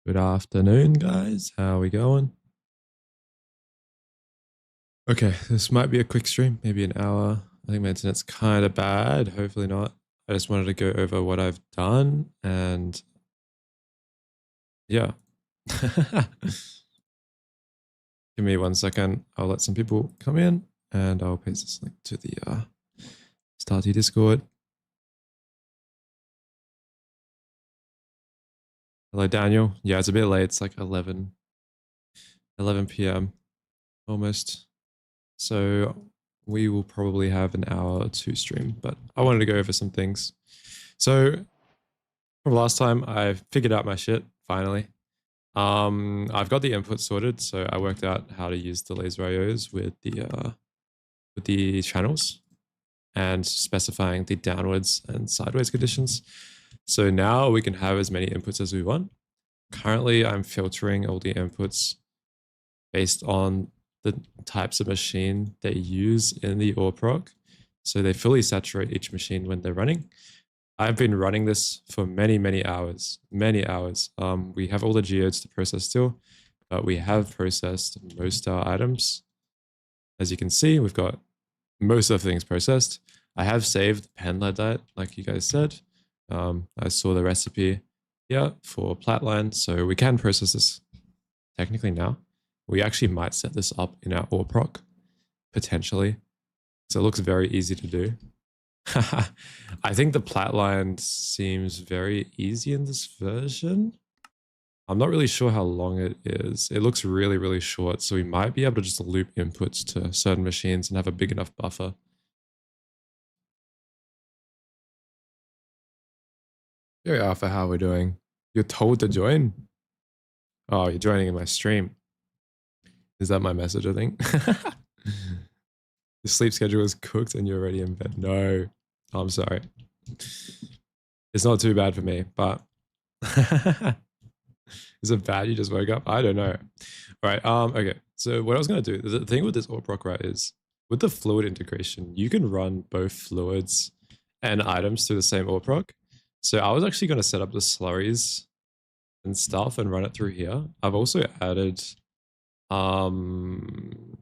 Good afternoon, guys. How are we going? Okay, this might be a quick stream, maybe an hour. I think my internet's kind of bad. Hopefully not. I just wanted to go over what I've done and yeah. Give me 1 second. I'll let some people come in and I'll paste this link to the Starty Discord. Hello, Daniel. Yeah, it's a bit late. It's like 11 p.m. almost. So we will probably have an hour or two stream, but I wanted to go over some things. So from last time, I figured out my shit finally. I've got the input sorted, so I worked out how to use the laser IOs with the channels and specifying the downwards and sideways conditions. So now we can have as many inputs as we want. Currently, I'm filtering all the inputs based on the types of machine they use in the ore proc. So they fully saturate each machine when they're running. I've been running this for many, many hours, many hours. We have all the geodes to process still, but we have processed most of our items. As you can see, we've got most of the things processed. I have saved pen lead diet, like you guys said. I saw the recipe here for Platline, so we can process this technically now. We actually might set this up in our ore proc, potentially. So it looks very easy to do. I think the Platline seems very easy in this version. I'm not really sure how long it is. It looks really, really short, so we might be able to just loop inputs to certain machines and have a big enough buffer. Here we are for how we're doing. You're told to join? Oh, you're joining in my stream. Is that my message, I think? The sleep schedule is cooked and you're already in bed. No, I'm sorry. It's not too bad for me, but is it bad you just woke up? I don't know. All right. Okay. So what I was gonna do, the thing with this ore proc, right, is with the fluid integration, you can run both fluids and items through the same ore proc. So I was actually gonna set up the slurries and stuff and run it through here. I've also added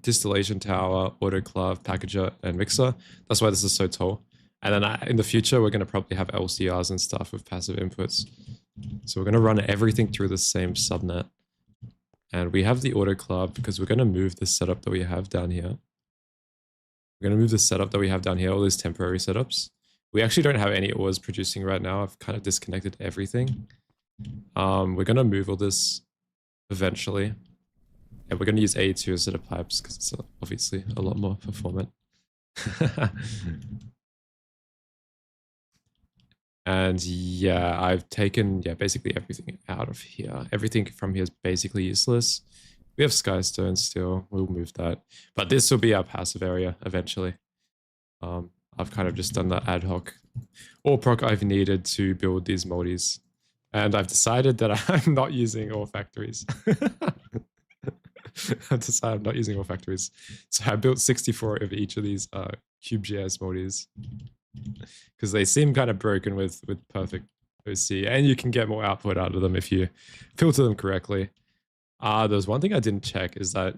distillation tower, autoclave, packager, and mixer. That's why this is so tall. And then in the future, we're going to probably have LCRs and stuff with passive inputs. So we're going to run everything through the same subnet. And we have the autoclave because we're going to move the setup that we have down here. We're going to move the setup that we have down here, all these temporary setups. We actually don't have any ores producing right now. I've kind of disconnected everything. We're going to move all this eventually. And we're going to use A2 instead of pipes because it's obviously a lot more performant. And yeah, I've taken basically everything out of here. Everything from here is basically useless. We have Skystone still. We'll move that. But this will be our passive area eventually. I've kind of just done the ad hoc ore proc I've needed to build these moldies. And I've decided that I'm not using ore factories. I've decided I'm not using ore factories. So I built 64 of each of these CubeJS moldies because they seem kind of broken with perfect OC, and you can get more output out of them if you filter them correctly. There's one thing I didn't check is that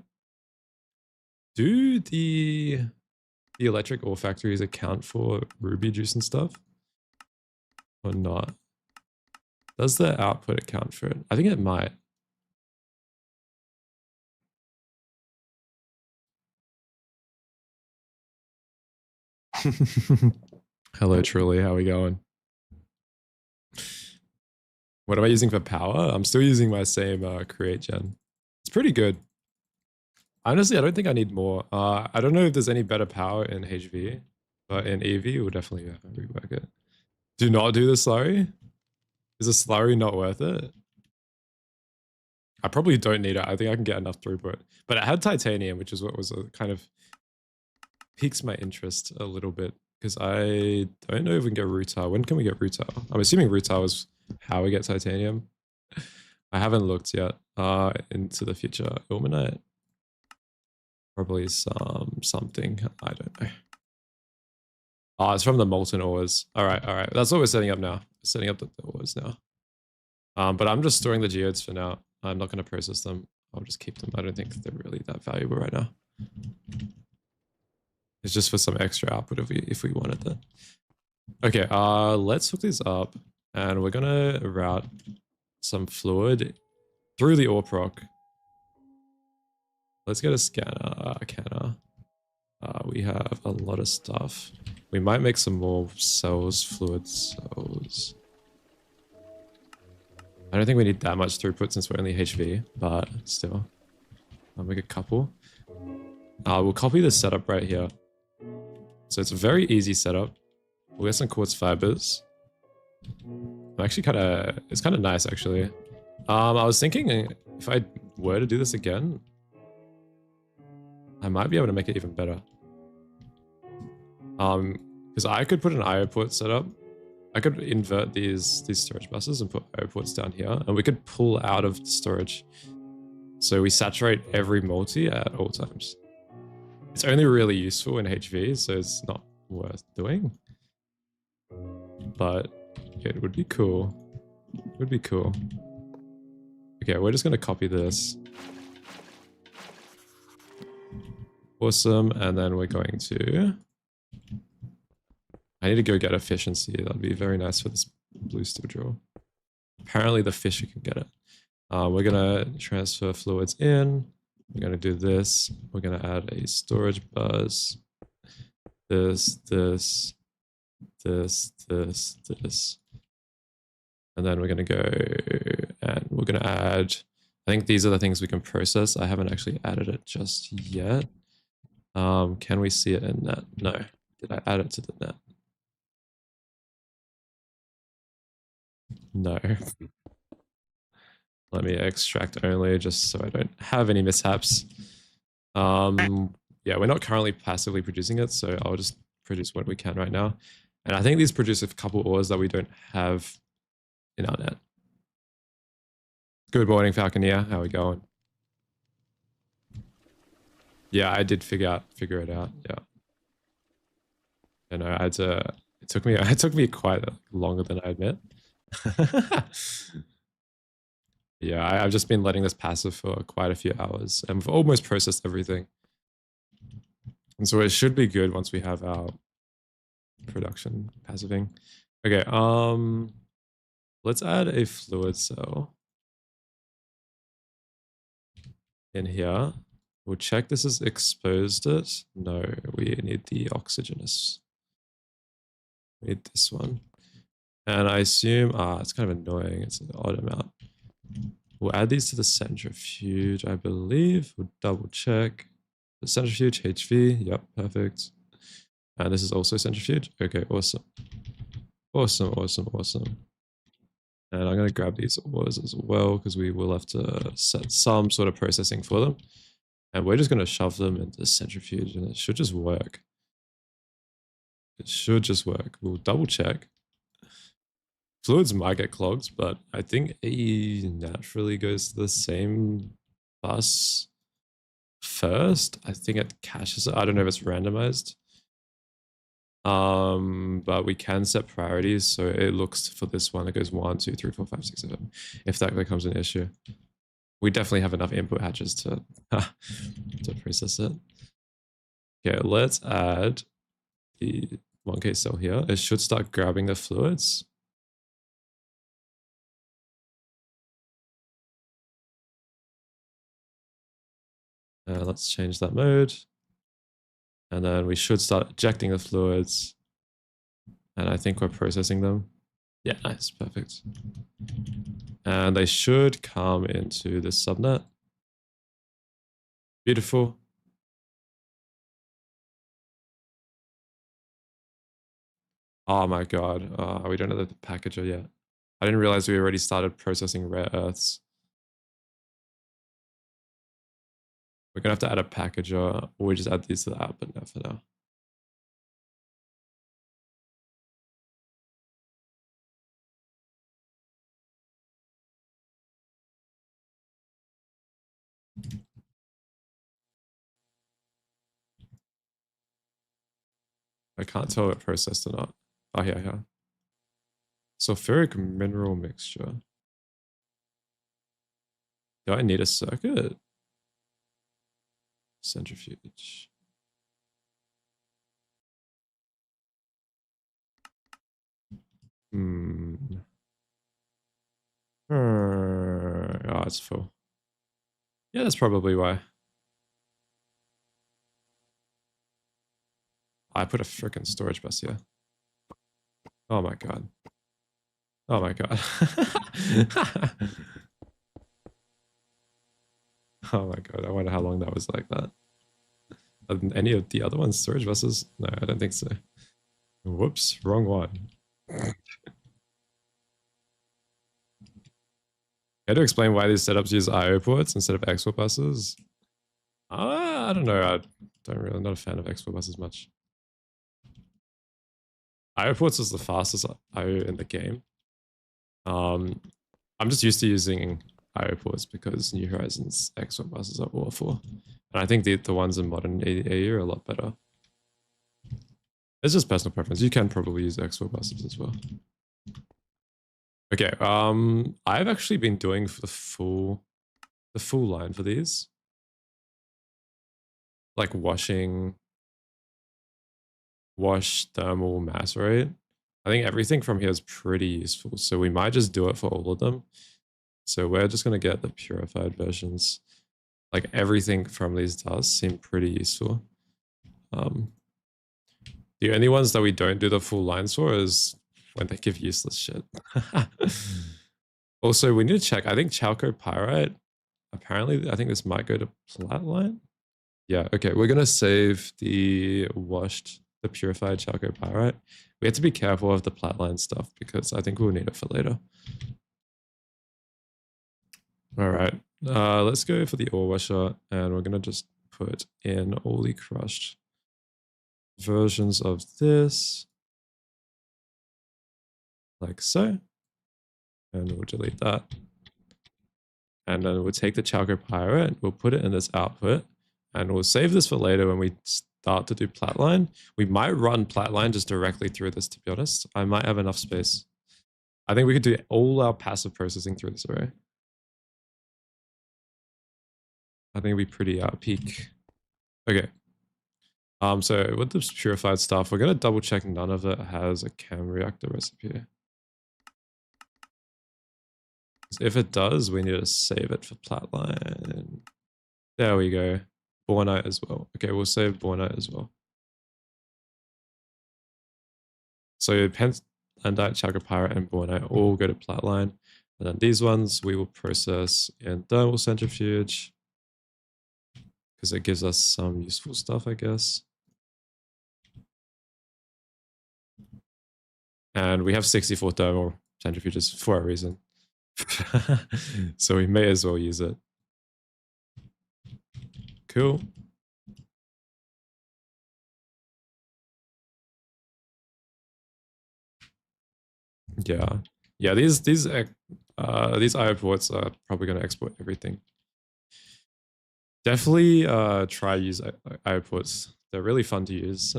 do the electric ore factories account for ruby juice and stuff or not? Does the output account for it? I think it might. Hello, Truly. How are we going? What am I using for power? I'm still using my same create gen. It's pretty good. Honestly, I don't think I need more. I don't know if there's any better power in HV, but in EV, we'll definitely rework it. Do not do the slurry? Is a slurry not worth it? I probably don't need it. I think I can get enough throughput. But it had titanium, which is what was kind of piques my interest a little bit because I don't know if we can get rutile. When can we get rutile? I'm assuming rutile is how we get titanium. I haven't looked yet into the future. Ilmenite. Probably something. I don't know. Oh, it's from the molten ores. All right. That's what we're setting up now. We're setting up the ores now. But I'm just storing the geodes for now. I'm not going to process them. I'll just keep them. I don't think they're really that valuable right now. It's just for some extra output if we wanted that. Okay, let's hook these up, and we're gonna route some fluid through the ore proc. Let's get a canner. We have a lot of stuff. We might make some more cells, fluid cells. I don't think we need that much throughput since we're only HV, but still. I'll make a couple. We'll copy the setup right here. So it's a very easy setup. We'll get some quartz fibers. I'm actually it's kind of nice actually. I was thinking if I were to do this again, I might be able to make it even better. Because I could put an IO port setup. I could invert these storage buses and put IO ports down here, and we could pull out of storage. So we saturate every multi at all times. It's only really useful in HV, so it's not worth doing. But it would be cool. It would be cool. Okay, we're just going to copy this. Awesome, and then we're going to... I need to go get efficiency. That'd be very nice for this blue steel drill. Apparently the fisher can get it. We're going to transfer fluids in. We're going to do this. We're going to add a storage bus. This. And then we're going to go and we're going to add... I think these are the things we can process. I haven't actually added it just yet. Can we see it in net? No. Did I add it to the net? No. Let me extract only just so I don't have any mishaps. Yeah, we're not currently passively producing it, so I'll just produce what we can right now. And I think these produce a couple ores that we don't have in our net. Good morning, Falconeer. How are we going? Yeah, I did figure it out. Yeah. And I had to. It took me quite longer than I admit. Yeah, I've just been letting this passive for quite a few hours, and we've almost processed everything. And so it should be good once we have our production passiving. Okay, let's add a fluid cell in here. We'll check this is exposed it. No, we need the oxygenous. We need this one. And I assume, it's kind of annoying. It's an odd amount. We'll add these to the centrifuge, I believe. We'll double check. The centrifuge, HV. Yep, perfect. And this is also centrifuge. Okay, awesome. Awesome. And I'm going to grab these ores as well because we will have to set some sort of processing for them. And we're just going to shove them into the centrifuge and it should just work. It should just work. We'll double check. Fluids might get clogged, but I think AE naturally goes to the same bus first. I think it caches it. I don't know if it's randomized. But we can set priorities, so it looks for this one. It goes 1, 2, 3, 4, 5, 6, 7. If that becomes an issue, we definitely have enough input hatches to to process it. Okay, let's add the 1K cell here. It should start grabbing the fluids. Let's change that mode. And then we should start ejecting the fluids. And I think we're processing them. Yeah, nice, perfect. And they should come into the subnet. Beautiful. Oh my god, we don't have the packager yet. I didn't realize we already started processing rare earths. We're gonna have to add a packager, or we just add these to the output now for now. I can't tell if it processed or not. Oh, yeah. Sulfuric mineral mixture. Do I need a circuit? Centrifuge. Oh, it's full. Yeah, that's probably why. I put a freaking storage bus here. Oh my god. Oh my god. Oh my god. I wonder how long that was like that. Any of the other ones storage buses? No, I don't think so. Whoops, wrong one. How to explain why these setups use IO ports instead of export buses? I don't know. I'm not a fan of export buses much. IO ports is the fastest IO in the game. I'm just used to using IO ports because New Horizons export buses are awful. And I think the ones in modern AU are a lot better. It's just personal preference. You can probably use export buses as well. Okay, I've actually been doing the full line for these. Like wash, thermal, macerate. I think everything from here is pretty useful. So we might just do it for all of them. So we're just going to get the purified versions. Like everything from these does seem pretty useful. The only ones that we don't do the full lines for is when they give useless shit. Also, we need to check. I think Chalco Pyrite, apparently, I think this might go to Platline. Yeah, okay. We're going to save the purified Chalco Pyrite. We have to be careful of the Platline stuff because I think we'll need it for later. All right. Let's go for the ore washer, and we're going to just put in all the crushed versions of this. Like so. And we'll delete that. And then we'll take the Chalco Pyrite, we'll put it in this output, and we'll save this for later when we start to do Platline. We might run Platline just directly through this, to be honest. I might have enough space. I think we could do all our passive processing through this array. I think it'd be pretty peak. Okay. So with this purified stuff, we're gonna double check none of it has a chem reactor recipe. If it does, we need to save it for Platline. There we go. Bornite as well. Okay, we'll save Bornite as well. So Pentlandite, Chalco Pyrite, and Bornite all go to Platline. And then these ones we will process in thermal centrifuge because it gives us some useful stuff, I guess. And we have 64 thermal centrifuges for a reason. So we may as well use it. Cool. Yeah. Yeah, these IO ports are probably going to export everything. Definitely try use IO ports. They're really fun to use.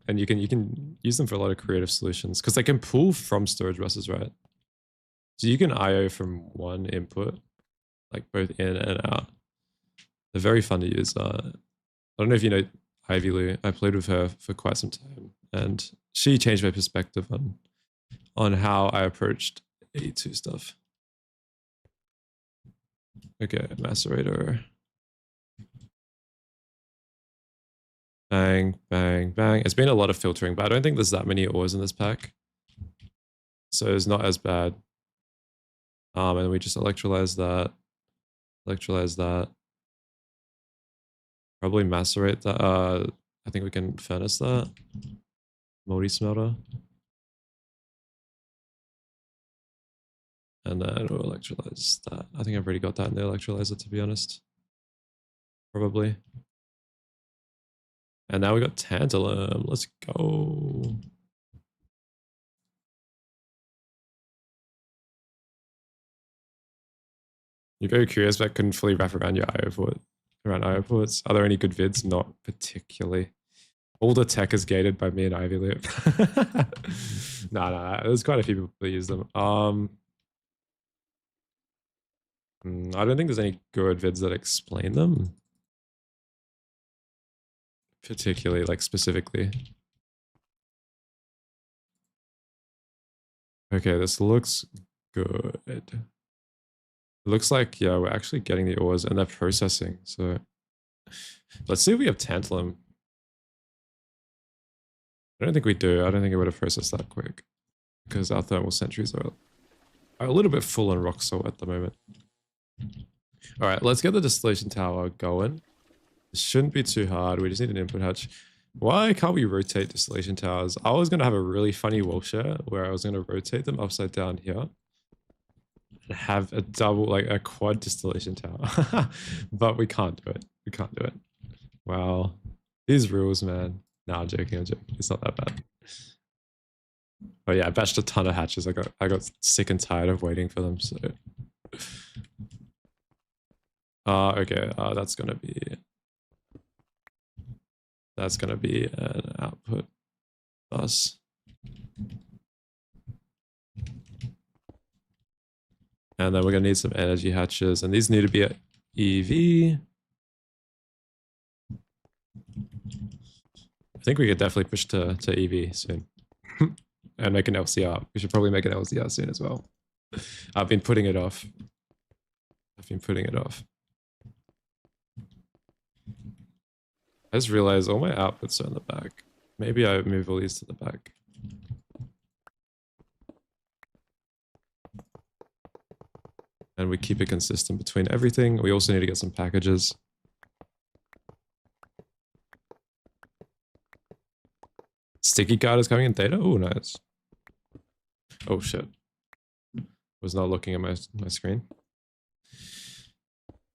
And you can use them for a lot of creative solutions because they can pull from storage buses, right? So you can IO from one input, like both in and out. They're very fun to use. I don't know if you know Ivy Lou. I played with her for quite some time, and she changed my perspective on how I approached A2 stuff. Okay, macerator. Bang, bang, bang. It's been a lot of filtering, but I don't think there's that many ores in this pack. So it's not as bad. And we just electrolyze that. Probably macerate that. I think we can furnace that. Moldy smelter. And then we'll electrolyze that. I think I've already got that in the electrolyzer, to be honest. Probably. And now we got tantalum. Let's go. You're very curious, but I couldn't fully wrap around your IO port. Around IO ports. Are there any good vids? Not particularly. All the tech is gated by me and Ivy Loop. No, there's quite a few people that use them. I don't think there's any good vids that explain them. Particularly, like specifically. Okay, this looks good. It looks like, yeah, we're actually getting the ores and they're processing. So let's see if we have tantalum. I don't think we do. I don't think it would have processed that quick because our thermal sentries are a little bit full on rock salt at the moment. All right, let's get the distillation tower going. It shouldn't be too hard. We just need an input hatch. Why can't we rotate distillation towers? I was going to have a really funny wall share where I was going to rotate them upside down here and have a double, like a quad distillation tower. But we can't do it. We can't do it. Wow. These rules, man. No, I'm joking. I'm joking. It's not that bad. But yeah, I batched a ton of hatches. I got sick and tired of waiting for them. So, okay. That's gonna be an output bus. And then we're gonna need some energy hatches, and these need to be at EV. I think we could definitely push to EV soon. And make an LCR. We should probably make an LCR soon as well. I've been putting it off. I just realized all my outputs are in the back. Maybe I move all these to the back. And we keep it consistent between everything. We also need to get some packages. Sticky card is coming in theta? Oh, nice. Oh, shit. Was not looking at my screen.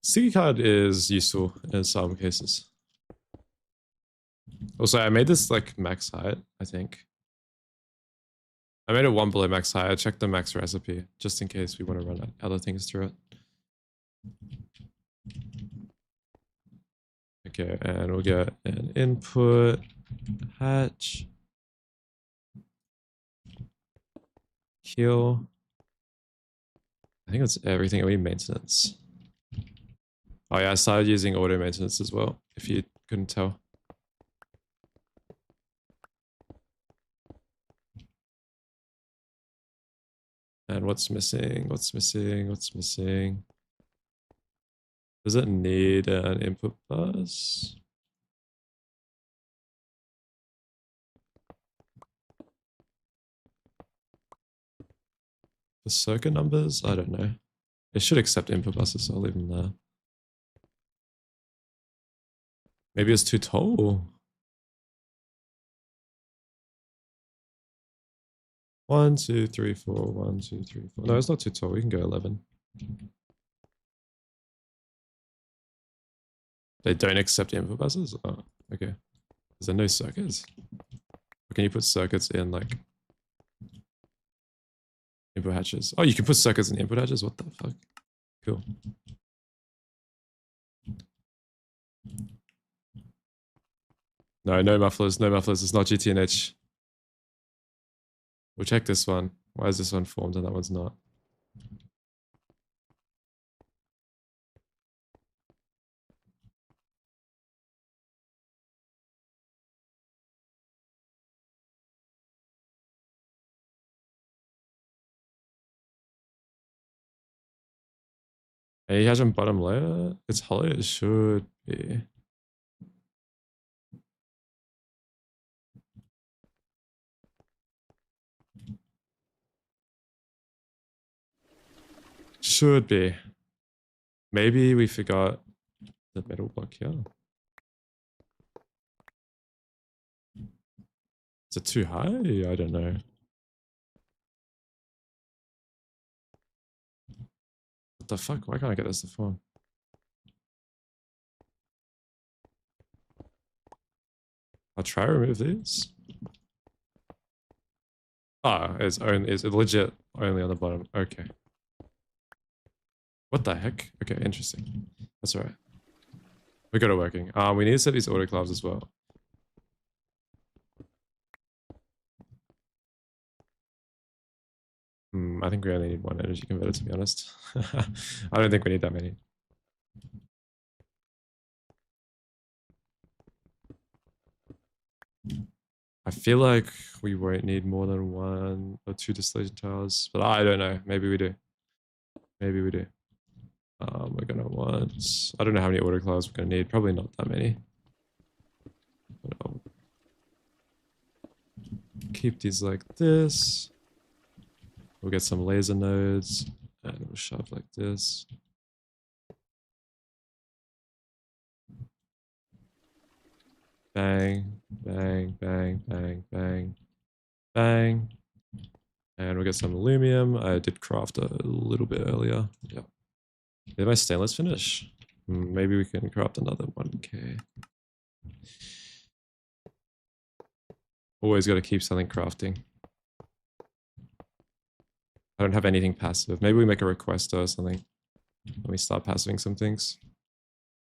Sticky card is useful in some cases. Also, I made this like max height, I think. I made it one below max height. I checked the max recipe just in case we want to run other things through it. Okay, and we'll get an input hatch. Heal. I think that's everything. We need maintenance. Oh yeah, I started using auto maintenance as well, if you couldn't tell. And what's missing? What's missing? What's missing? Does it need an input bus? The circuit numbers? I don't know. It should accept input buses, so I'll leave them there. Maybe it's too tall. 1, 2, 3, 4. 1, 2, 3, 4. No, it's not too tall. We can go 11. They don't accept input buses? Oh, okay. Is there no circuits? Or can you put circuits in like input hatches? Oh, you can put circuits in input hatches? What the fuck? Cool. No, no mufflers, no mufflers. It's not GTNH. We'll check this one. Why is this one formed and that one's not? Hey, he has on bottom layer. It's hollow. It should be. Should be. Maybe we forgot the metal block here. Is it too high? I don't know. What the fuck? Why can't I get this to form? I'll try to remove these. Ah, it's legit only on the bottom. Okay. What the heck? Okay, interesting. That's all right. We got it working. We need to set these autoclaves as well. I think we only need one energy converter, to be honest. I don't think we need that many. I feel like we won't need more than 1 or 2 distillation towers, but I don't know. Maybe we do. Maybe we do. We're gonna want, I don't know how many autoclaves we're gonna need. Probably not that many. But I'll keep these like this. We'll get some laser nodes and we'll shove like this. Bang, bang, bang, bang, bang, bang. And we'll get some aluminum. I did craft a little bit earlier. Yeah. Did my stainless finish? Maybe we can craft another 1k. Always got to keep something crafting. I don't have anything passive. Maybe we make a request or something. Let me start passiving some things.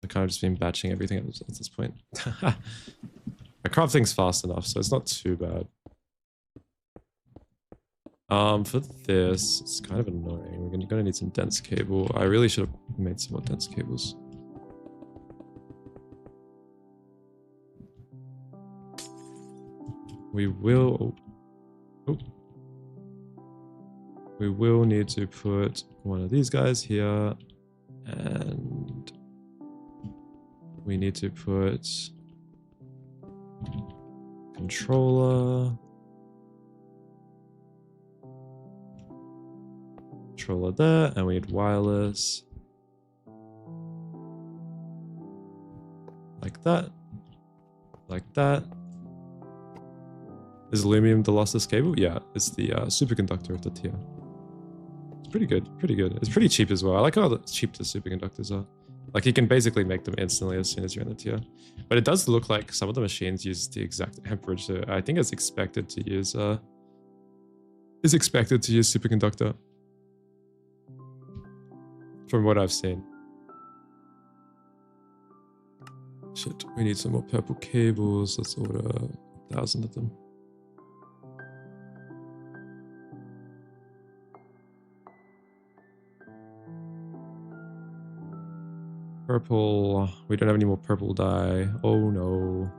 I've kind of just been batching everything at this point. I craft things fast enough, so it's not too bad. For this, it's kind of annoying. We're gonna need some dense cable. I really should have made some more dense cables. We will... Oh. We will need to put one of these guys here, and we need to put controller there, and we need wireless like that, like that. Is aluminum the lossless cable? Yeah, it's the superconductor of the tier. It's pretty good, pretty good. It's pretty cheap as well. I like how cheap the superconductors are. Like, you can basically make them instantly as soon as you're in the tier. But it does look like some of the machines use the exact amperage, so I think it's expected to use superconductor. From what I've seen. Shit, we need some more purple cables. Let's order 1,000 of them. Purple. We don't have any more purple dye. Oh no.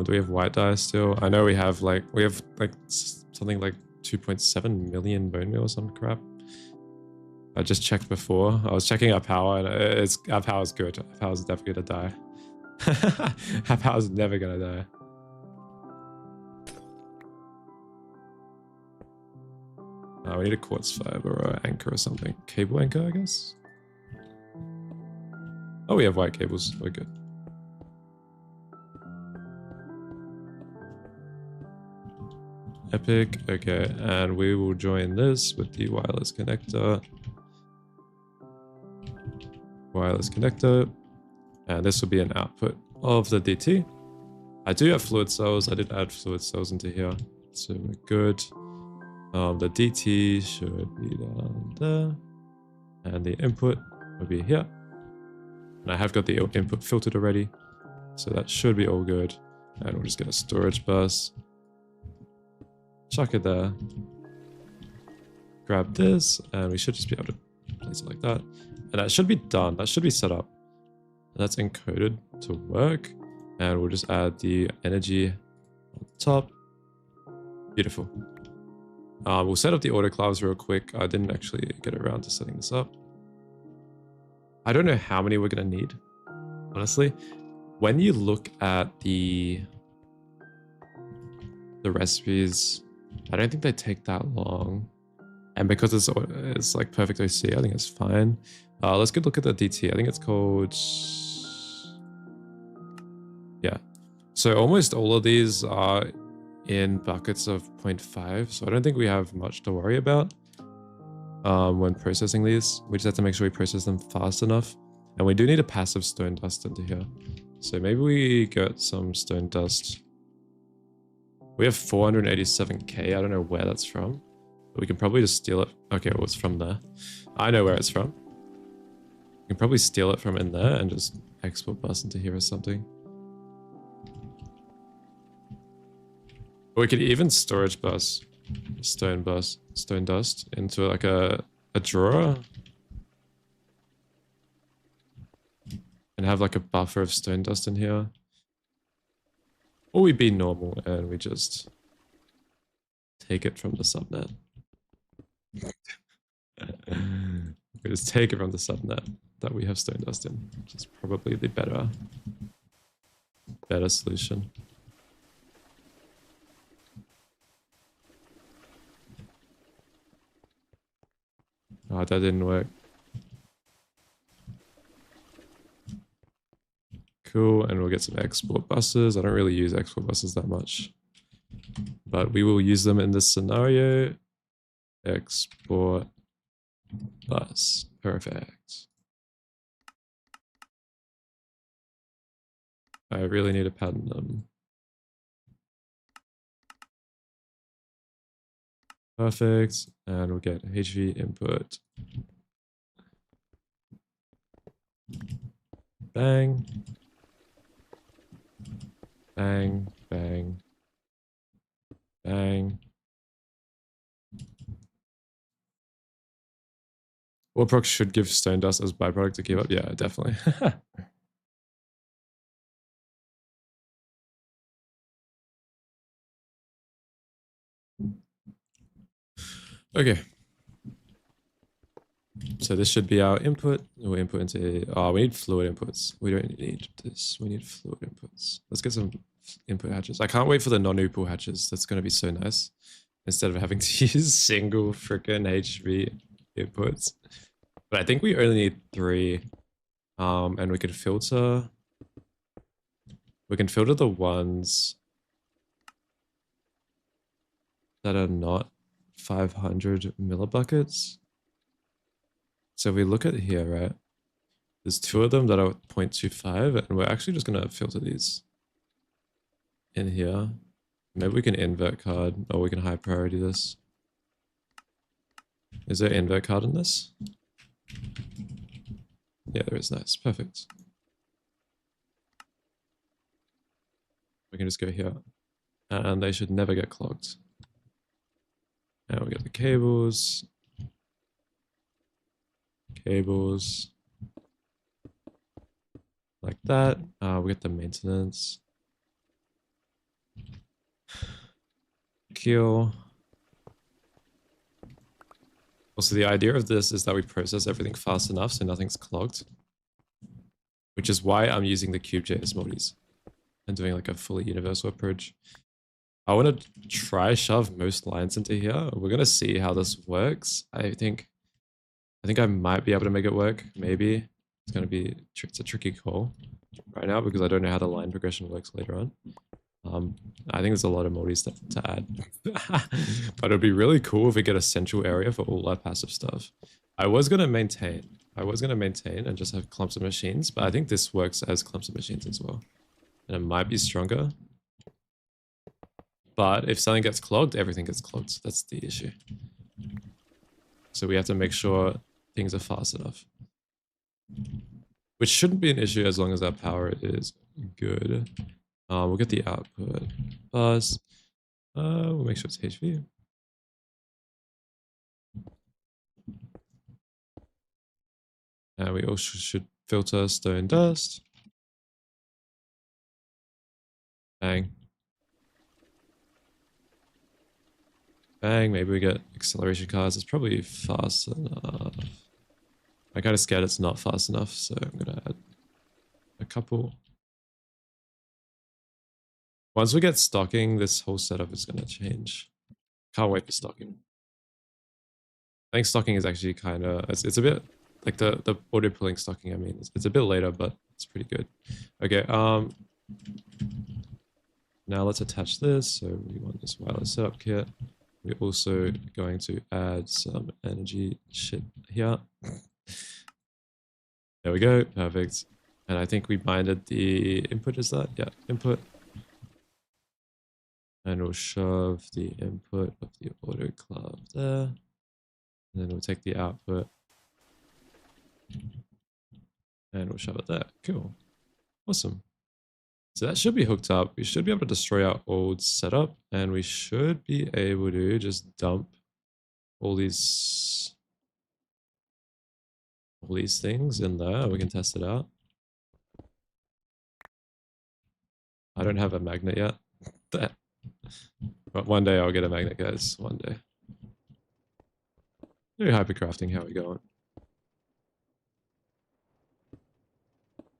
Do we have white dye still? I know we have like something like 2.7 million bone meal or some crap. I just checked before. I was checking our power, and our power's good. Our power's definitely gonna die. Our power's never gonna die. We need a quartz fiber or an anchor or something. Cable anchor, I guess? Oh, we have white cables. We're good. Epic. Okay, and we will join this with the wireless connector. Wireless connector. And this will be an output of the DT. I do have fluid cells. I did add fluid cells into here. So we're good. The DT should be down there, and the input will be here. And I have got the input filtered already, so that should be all good. And we'll just get a storage bus, chuck it there, grab this, and we should just be able to place it like that. And that should be done. That should be set up. That's encoded to work, and we'll just add the energy on top. Beautiful. We'll set up the autoclaves real quick. I didn't actually get around to setting this up. I don't know how many we're going to need, honestly. When you look at the recipes, I don't think they take that long. And because it's like perfect OC, I think it's fine. Let's go look at the DT. I think it's called... Yeah. So almost all of these are in buckets of 0.5, so I don't think we have much to worry about when processing these. We just have to make sure we process them fast enough, and we do need a passive stone dust into here, so maybe we get some stone dust. We have 487k. I don't know where that's from, but we can probably just steal it. Okay, well, it's from there. I know where it's from. You can probably steal it from in there and just export bus into here or something. Or we could even storage bus, stone dust into like a drawer. And have like a buffer of stone dust in here. Or we be normal and we just take it from the subnet. We just take it from the subnet that we have stone dust in, which is probably the better solution. Oh, that didn't work. Cool, and we'll get some export buses. I don't really use export buses that much, but we will use them in this scenario. Export bus, perfect. I really need to pattern them. Perfect, and we'll get HV input. Bang. Bang, bang, bang. Warproc should give stone dust as byproduct to keep up. Yeah, definitely. Okay. So this should be our input. We'll input into, we need fluid inputs. We don't need this. We need fluid inputs. Let's get some input hatches. I can't wait for the non-UPL hatches. That's going to be so nice. Instead of having to use single freaking HV inputs. But I think we only need 3. And we can filter the ones that are not 500 millibuckets. So if we look at here, right? There's 2 of them that are 0.25, and we're actually just gonna filter these in here. Maybe we can invert card, or we can high priority this. Is there invert card in this? Yeah, there is. Nice, perfect. We can just go here, and they should never get clogged. And we get the cables. Like that. We get the maintenance. Kill. Also, the idea of this is that we process everything fast enough so nothing's clogged. Which is why I'm using the Cube.js modis and doing like a fully universal approach. I want to try shove most lines into here. We're going to see how this works. I think I might be able to make it work. Maybe. It's going to be, it's a tricky call right now because I don't know how the line progression works later on. I think there's a lot of modis to add. But it'd be really cool if we get a central area for all our passive stuff. I was going to maintain and just have clumps of machines, but I think this works as clumps of machines as well. And it might be stronger. But if something gets clogged, everything gets clogged. That's the issue. So we have to make sure things are fast enough. Which shouldn't be an issue as long as our power is good. We'll get the output bus. We'll make sure it's HV. And we also should filter stone dust. Bang. Bang, maybe we get acceleration cards. It's probably fast enough. I'm kind of scared it's not fast enough, so I'm going to add a couple. Once we get stocking, this whole setup is going to change. Can't wait for stocking. I think stocking is actually kind of, it's a bit like the auto pulling stocking. I mean, it's a bit later, but it's pretty good. Okay, now let's attach this. So we want this wireless setup kit. We're also going to add some energy shit here. There we go, perfect. And I think we binded the input, is that? Yeah, input. And we'll shove the input of the autoclave there. And then we'll take the output. And we'll shove it there. Cool. Awesome. So that should be hooked up. We should be able to destroy our old setup, and we should be able to just dump all these things in there. We can test it out. I don't have a magnet yet. But one day I'll get a magnet, guys. One day. Very hypercrafting, how we going?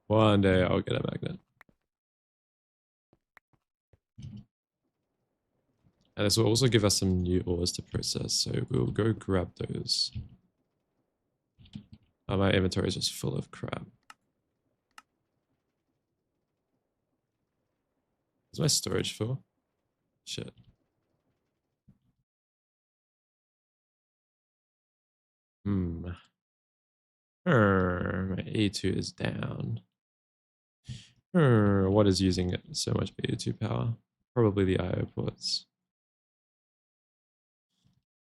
One day I'll get a magnet. And this will also give us some new ores to process, so we'll go grab those. Oh, my inventory is just full of crap. Is my storage full? Shit. My A2 is down. What is using so much A2 power? Probably the IO ports.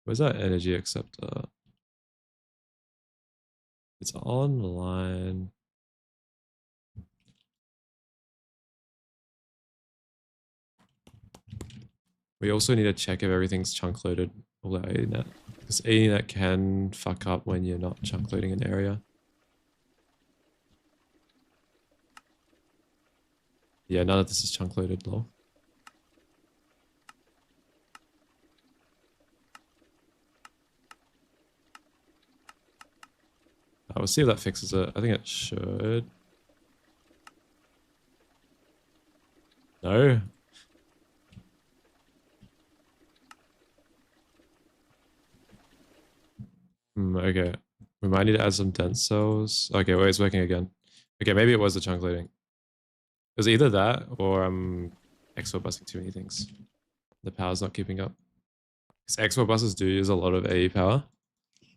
Where's that energy acceptor? It's online. We also need to check if everything's chunk loaded, all that ANET. Because ANET can fuck up when you're not chunk loading an area. Yeah, none of this is chunk loaded, lol. We'll see if that fixes it. I think it should. No. Okay. We might need to add some dense cells. Okay, wait, it's working again. Okay, maybe it was the chunk loading. It was either that or I'm export busting too many things. The power's not keeping up. Because export buses do use a lot of AE power,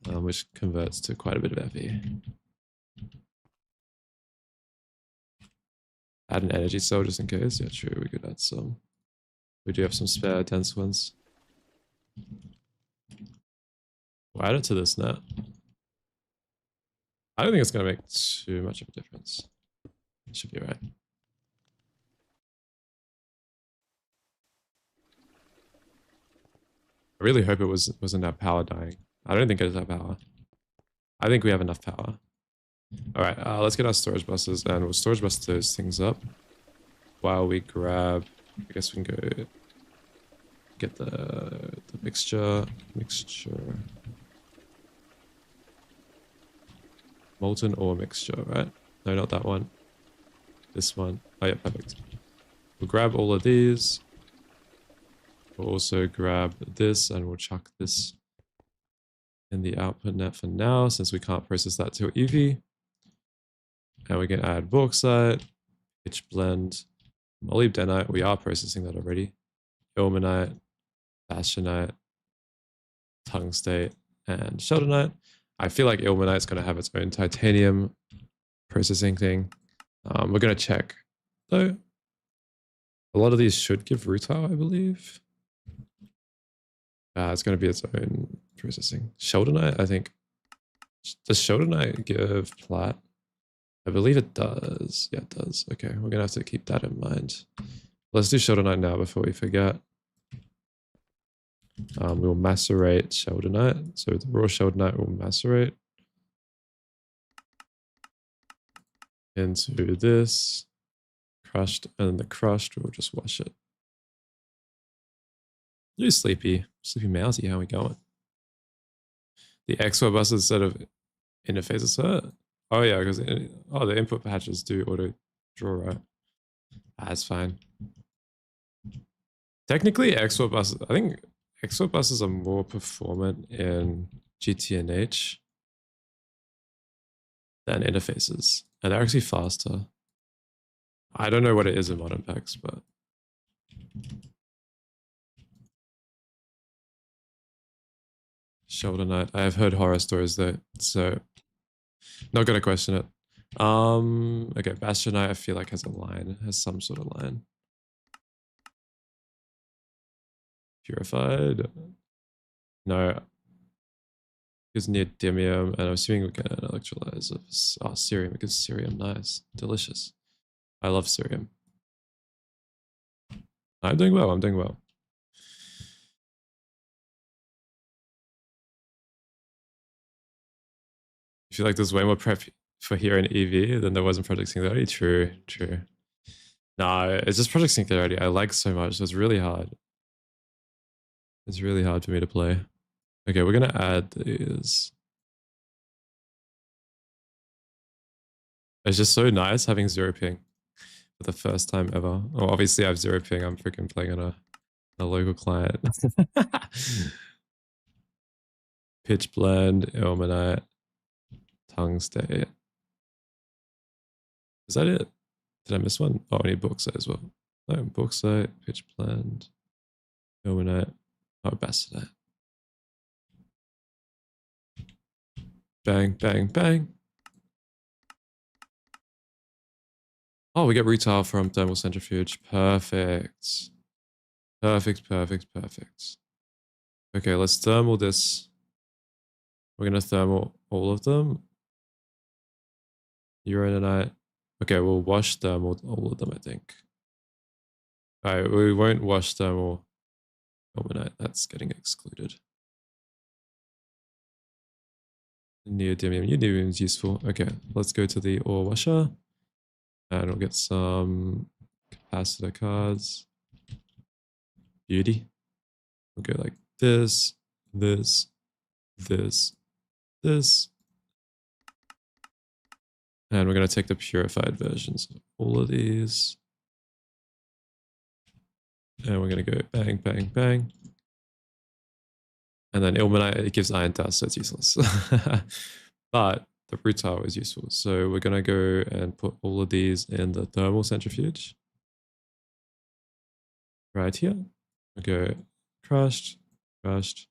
which converts to quite a bit of FE. Add an energy cell just in case. Yeah, true. We could add some. We do have some spare dense ones. We'll add it to this net. I don't think it's going to make too much of a difference. It should be right. I really hope it wasn't our power dying. I don't think it is our power. I think we have enough power. All right, let's get our storage buses and we'll storage bus those things up while we grab. I guess we can go get the mixture. Molten ore mixture, right? No, not that one. This one. Oh yeah, perfect. We'll grab all of these. We'll also grab this and we'll chuck this in the output net for now since we can't process that till EV. And we can add bauxite, pitch blend, molybdenite. We are processing that already. Ilmenite, bastionite, tungstate, and sheldonite. I feel like ilmenite is going to have its own titanium processing thing. We're going to check though. A lot of these should give rutile, I believe. It's going to be its own processing. Sheldonite, I think. Does sheldonite give plat? I believe it does. Yeah, it does. Okay, we're going to have to keep that in mind. Let's do sheldonite now before we forget. We will macerate sheldonite. So the raw sheldonite will macerate into this. Crushed, and then the crushed, we'll just wash it. You sleepy mousy, how we going? The XO bus instead of interfaces hurt? Oh yeah, because the input patches do auto draw, right? That's fine. Technically, export buses, I think export buses are more performant in GTNH than interfaces, and they're actually faster. I don't know what it is in modern packs, but Shoulder Knight. I have heard horror stories though, so not gonna question it. Okay, Bastion Knight I feel like has a line, has some sort of line. Purified. No. Gives neodymium, and I'm assuming we get an electrolyzer of cerium. It gives cerium. Nice. Delicious. I love cerium. I'm doing well. I'm doing well. I feel like there's way more prep for here in EV than there was in Project Singularity. True, true. No, it's just Project Singularity. I like so much. So it's really hard. It's really hard for me to play. Okay, we're gonna add these. It's just so nice having zero ping for the first time ever. Oh, obviously I have zero ping. I'm freaking playing on a local client. Pitch blend, ilmenite, tungstate. Is that it? Did I miss one? Oh, I need bauxite as well. No, bauxite, pitch blend, ilmenite, oh, bastardite. Bang, bang, bang. Oh, we get retail from thermal centrifuge. Perfect. Perfect, perfect, perfect. Okay, let's thermal this. We're gonna thermal all of them. Uranite. Okay, we'll wash thermal all of them, I think. Alright, we won't wash thermal ilmenite. That's getting excluded. Neodymium. Neodymium is useful. Okay, let's go to the ore washer. And we'll get some capacitor cards. Beauty. We'll go like this, this, this, this. And we're going to take the purified versions of all of these. And we're going to go bang, bang, bang. And then ilmenite, it gives iron dust, so it's useless. But the rutile is useful. So we're going to go and put all of these in the thermal centrifuge. Right here. We go crushed, crushed,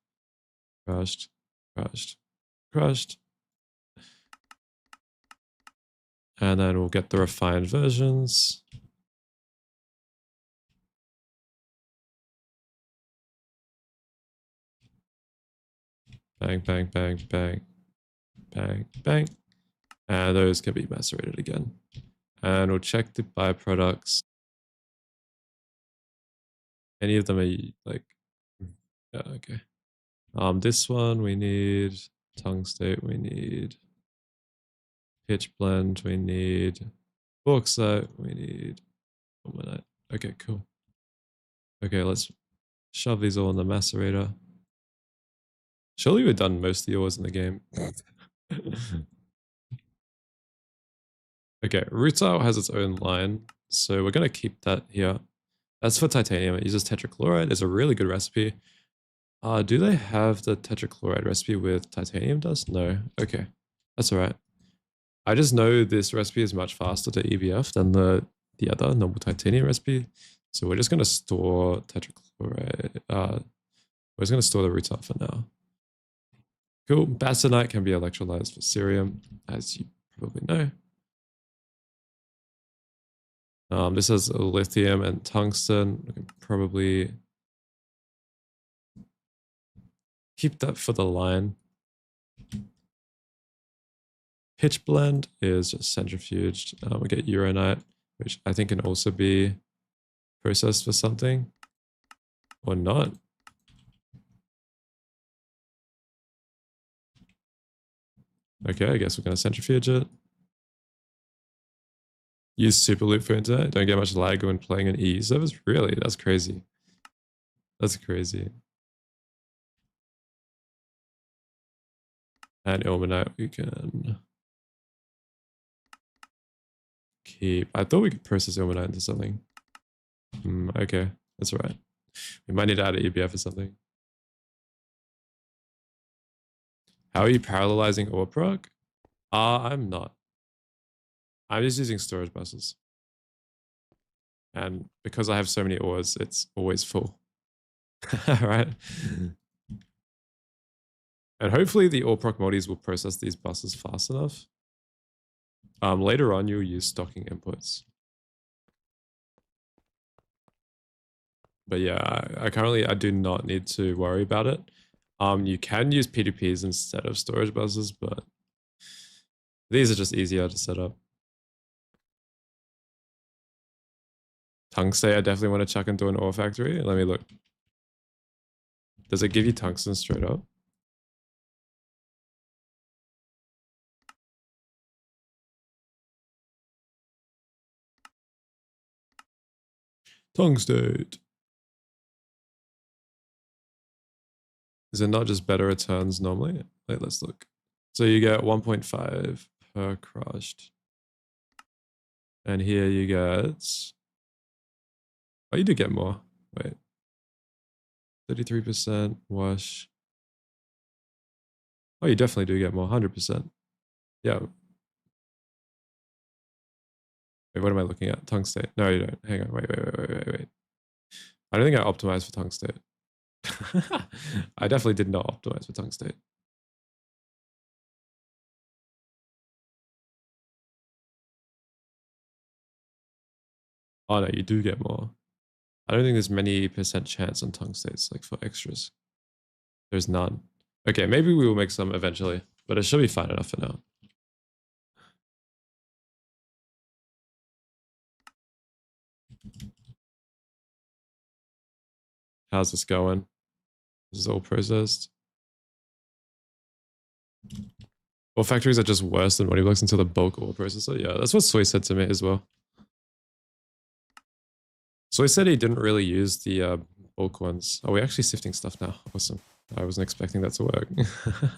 crushed, crushed, crushed. And then we'll get the refined versions. Bang, bang, bang, bang, bang, bang. And those can be macerated again. And we'll check the byproducts. Any of them are like, yeah, okay. This one we need tungstate, we need pitch blend, we need bauxite, we need ilmenite. Okay, cool. Okay, let's shove these all in the macerator. Surely we've done most of the ores in the game. Okay, rutile has its own line, so we're going to keep that here. That's for titanium. It uses tetrachloride. It's a really good recipe. Do they have the tetrachloride recipe with titanium dust? No. Okay, that's all right. I just know this recipe is much faster to EBF than the other normal titanium recipe. So we're just going to store tetrachloride. We're just going to store the rutile for now. Cool. Bastardite can be electrolyzed for cerium, as you probably know. This has lithium and tungsten. We can probably keep that for the line. Pitch blend is just centrifuged. We get uranite, which I think can also be processed for something or not. Okay, I guess we're going to centrifuge it. Use Superloop for internet. Don't get much lag when playing an EU servers. Really? That's crazy. That's crazy. And ilmenite we can keep. I thought we could process ilmenite into something. Okay, that's all right. We might need to add an EBF or something. How are you parallelizing ore proc? I'm not. I'm just using storage buses. And because I have so many ores, it's always full. Right? And hopefully the ore proc moddies will process these buses fast enough. Later on, you'll use stocking inputs. But yeah, I currently, I do not need to worry about it. You can use P2Ps instead of storage buses, but these are just easier to set up. Tungsten, I definitely want to chuck into an ore factory. Let me look. Does it give you tungsten straight up? Tungsten. Is it not just better returns normally? Wait, let's look. So you get 1.5 per crushed. And here you get... Oh, you do get more. Wait. 33% wash. Oh, you definitely do get more. 100%. Yeah. Wait, what am I looking at? Tungsten. No, you don't. Hang on. Wait. I don't think I optimized for tungsten. I definitely did not optimize for tungsten. Oh no, you do get more. I don't think there's many percent chance on tungstates, like for extras. There's none. Okay, maybe we will make some eventually, but it should be fine enough for now. How's this going? This is all processed. Ore factories are just worse than money blocks until the bulk ore processor. Yeah, that's what Soy said to me as well. Soy said he didn't really use the bulk ones. Oh, we're actually sifting stuff now. Awesome. I wasn't expecting that to work.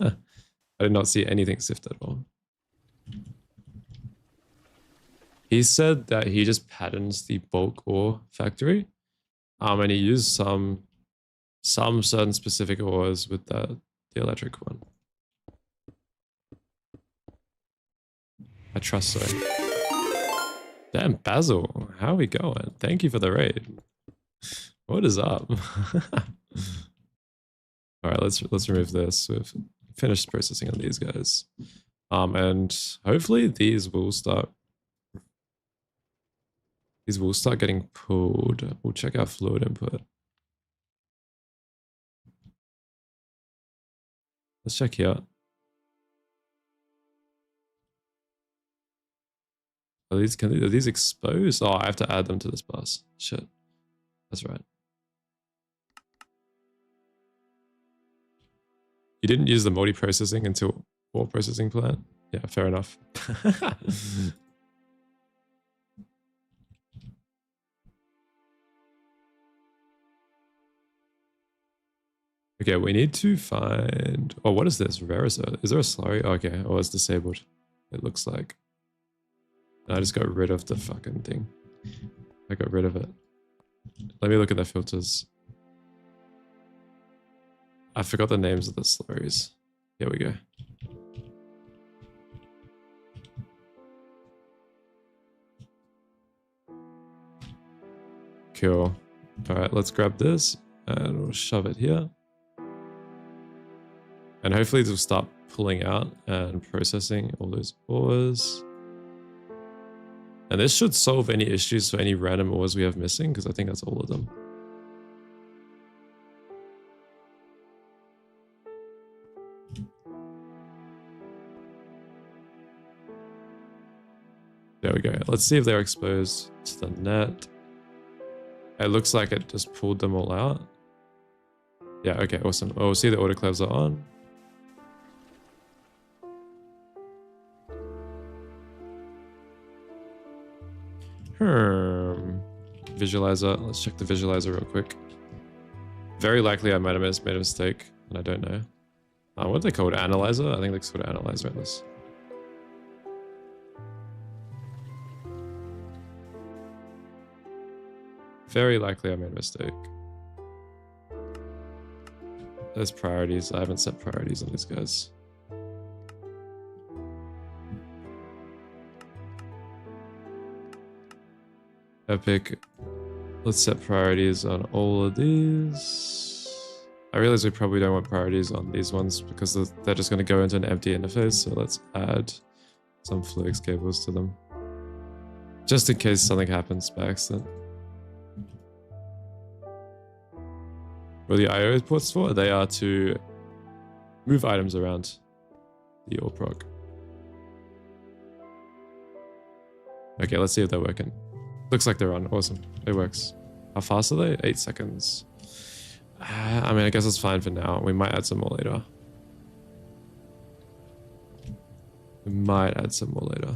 I did not see anything sift at all. He said that he just patterns the bulk ore factory. And he used some certain specific ores with the electric one. I trust so. Damn, Basil, how are we going? Thank you for the raid. What is up? All right, let's remove this. We've finished processing on these guys. And hopefully these will start getting pulled. We'll check our fluid input. Let's check here. Are these exposed? Oh, I have to add them to this bus. Shit. That's right. You didn't use the multi-processing until ore processing plant? Yeah, fair enough. Okay, we need to find... Oh, what is this? Rarest earth. Is there a slurry? Oh, okay. Oh, it's disabled. It looks like. I just got rid of the fucking thing. I got rid of it. Let me look at the filters. I forgot the names of the slurries. Here we go. Cool. All right, let's grab this and we'll shove it here. And hopefully they'll start pulling out and processing all those ores. And this should solve any issues for any random ores we have missing, because I think that's all of them. There we go. Let's see if they're exposed to the net. It looks like it just pulled them all out. Yeah, okay, awesome. Oh, we'll see the autoclaves are on. Visualizer. Let's check the visualizer real quick. Very likely I might have made a mistake, and I don't know. What are they called? Analyzer? I think they're called analyzer at this. Very likely I made a mistake. There's priorities. I haven't set priorities on these guys. Epic. Let's set priorities on all of these. I realize we probably don't want priorities on these ones because they're just going to go into an empty interface. So let's add some Fluix cables to them. Just in case something happens by accident. What are the IO ports for? They are to Move items around the ore proc. Okay, let's see if they're working. Looks like they're on. Awesome. It works. How fast are they? 8 seconds. I mean, I guess it's fine for now. We might add some more later. We might add some more later.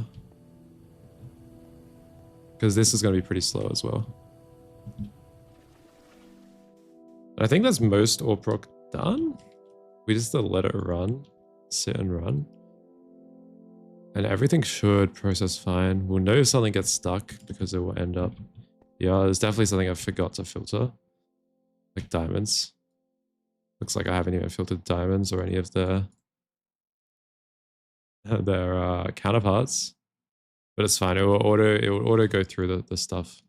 Because this is going to be pretty slow as well. I think that's most ore proc done. We just let it run. Sit and run. And everything should process fine. We'll know if something gets stuck because it will end up... Yeah, there's definitely something I forgot to filter. Like diamonds. Looks like I haven't even filtered diamonds or any of their counterparts. But it's fine. It will auto go through the stuff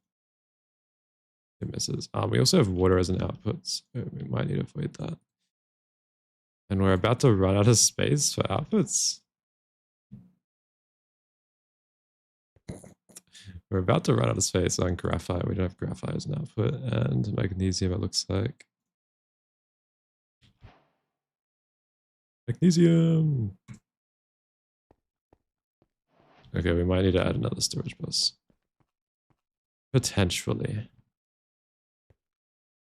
it misses. We also have water as an output, so we might need to avoid that. And we're about to run out of space for outputs. We're about to run out of space on graphite. We don't have graphite as an output. And magnesium, it looks like. Magnesium! Okay, we might need to add another storage bus. Potentially.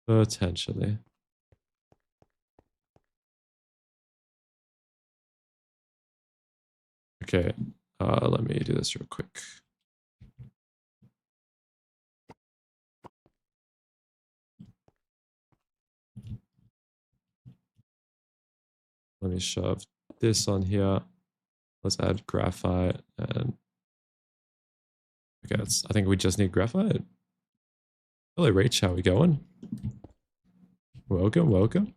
Potentially. Okay, let me do this real quick. Let me shove this on here. Let's add graphite and... Okay, I think we just need graphite. Hello, Rach, how we going? Welcome, welcome.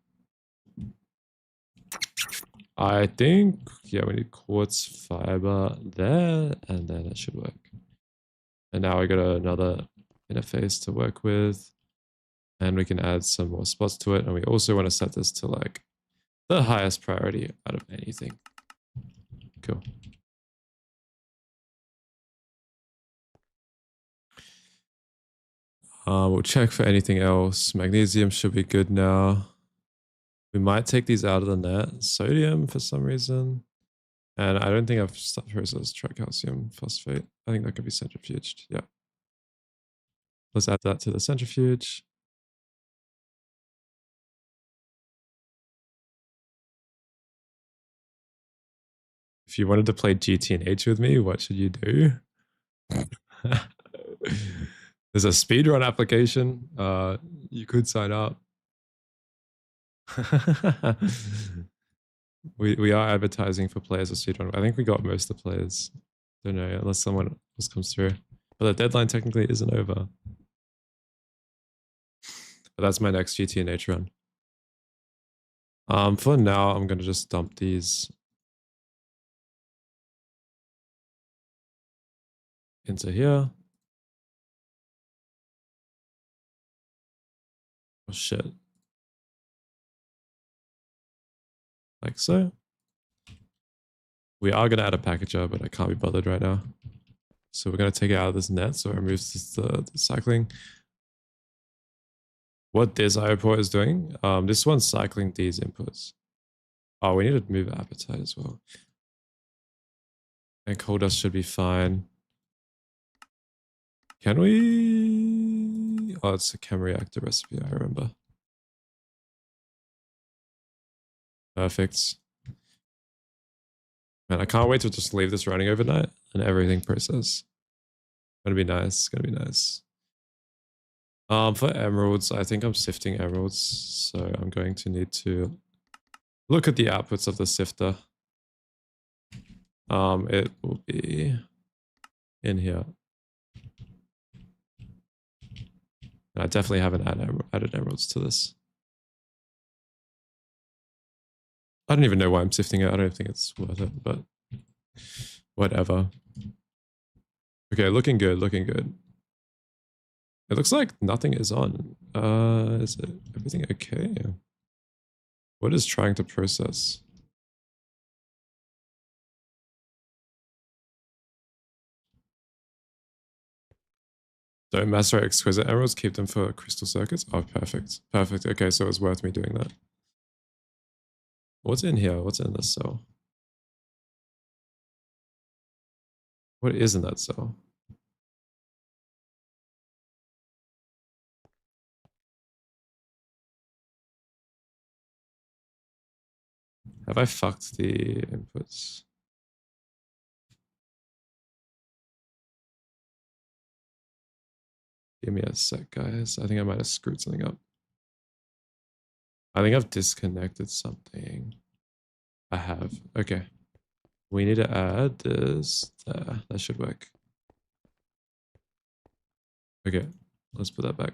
I think, yeah, we need quartz fiber there, and then it should work. And now we got another interface to work with, and we can add some more spots to it. And we also want to set this to like the highest priority out of anything. Cool. We'll check for anything else. Magnesium should be good now. We might take these out of the net. Sodium for some reason. And I don't think I've processed tricalcium phosphate. I think that could be centrifuged. Yeah. Let's add that to the centrifuge. If you wanted to play GT&H with me, what should you do? There's a speedrun application. You could sign up. we are advertising for players of speedrun. I think we got most of the players. Don't know, unless someone else comes through. But the deadline technically isn't over. But that's my next GT&H run. For now, I'm going to just dump these into here. Oh shit. Like so. We are going to add a packager, but I can't be bothered right now. So we're going to take it out of this net, so it removes the cycling. What this IO port is doing, this one's cycling these inputs. Oh, we need to move appetite as well. And coal dust should be fine. Can we? Oh, it's a chem reactor recipe, I remember. Perfect. Man, I can't wait to just leave this running overnight and everything process. It's gonna be nice. It's gonna be nice. For emeralds, I think I'm sifting emeralds, so I'm going to need to look at the outputs of the sifter. It will be in here. I definitely haven't added emeralds to this. I don't even know why I'm sifting it. I don't think it's worth it, but whatever. Okay, looking good, looking good. It looks like nothing is on. Is it everything okay? What is trying to process? Don't macerate exquisite emeralds, keep them for crystal circuits. Oh, perfect. Perfect. Okay, so it's worth me doing that. What's in here? What's in this cell? What is in that cell? Have I fucked the inputs? Give me a sec, guys. I think I might have screwed something up. I think I've disconnected something. I have. Okay. We need to add this there. That should work. Okay. Let's put that back.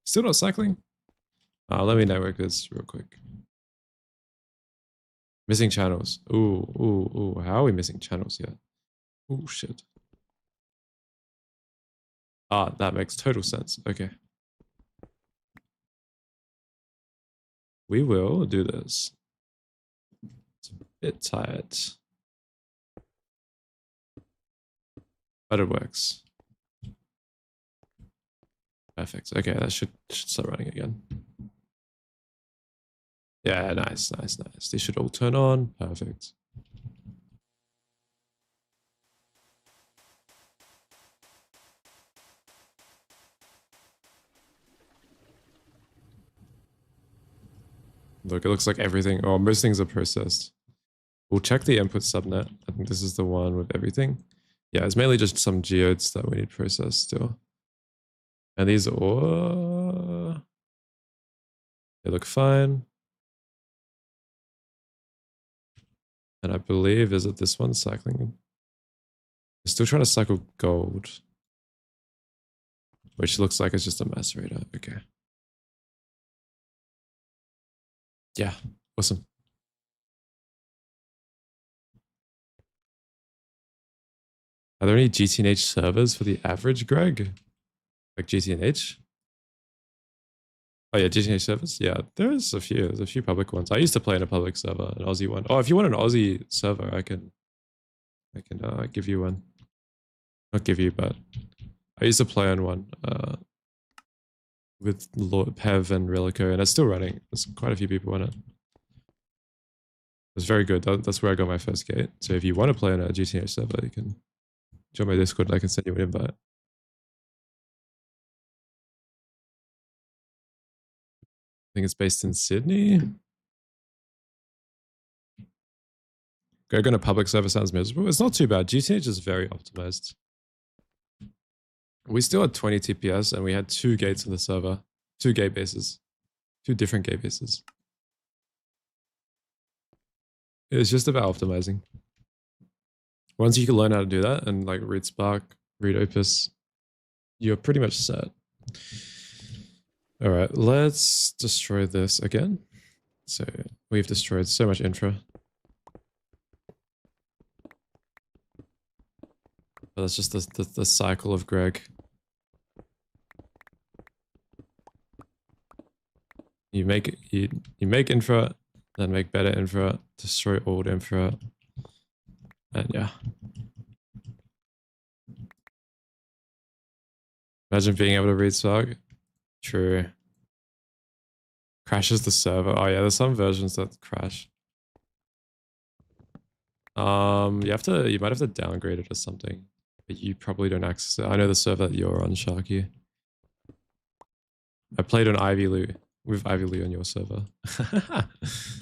Still not cycling? Let me network this real quick. Missing channels. Ooh, ooh, ooh. How are we missing channels here? Ooh, shit. That makes total sense. Okay. We will do this. It's a bit tight. But it works. Perfect. Okay, that should start running again. Yeah, nice, nice, nice. They should all turn on. Perfect. Look, it looks like everything, or most things are processed. We'll check the input subnet. I think this is the one with everything. Yeah, it's mainly just some geodes that we need processed still. And these all, they look fine. And I believe, is it this one cycling? We're still trying to cycle gold, which looks like it's just a macerator. Okay. Yeah, awesome. Are there any GTNH servers for the average Greg? Like GTNH? Oh yeah, GTNH servers? Yeah, there's a few. There's a few public ones. I used to play in a public server, an Aussie one. Oh, if you want an Aussie server, I can give you one. Not give you, but I used to play on one with Lord Pev and Relico, and it's still running. There's quite a few people on it. It's very good. That's where I got my first gate. So if you want to play on a GTNH server, you can join my Discord and I can send you an invite. I think it's based in Sydney. Going on a public server sounds miserable. It's not too bad. GTH is very optimized. We still had 20 TPS and we had 2 gates on the server. 2 gate bases. 2 different gate bases. It's just about optimizing. Once you can learn how to do that and like read Spark, read Opus, you're pretty much set. All right, let's destroy this again. So we've destroyed so much infra. But that's just the cycle of Greg. You make infra, then make better infra, destroy old infra, and yeah. Imagine being able to read Spark. True. Crashes the server. Oh yeah, there's some versions that crash. You might have to downgrade it or something. But you probably don't access it. I know the server that you're on, Sharky. I played on Ivy Lou with Ivy Lou on your server.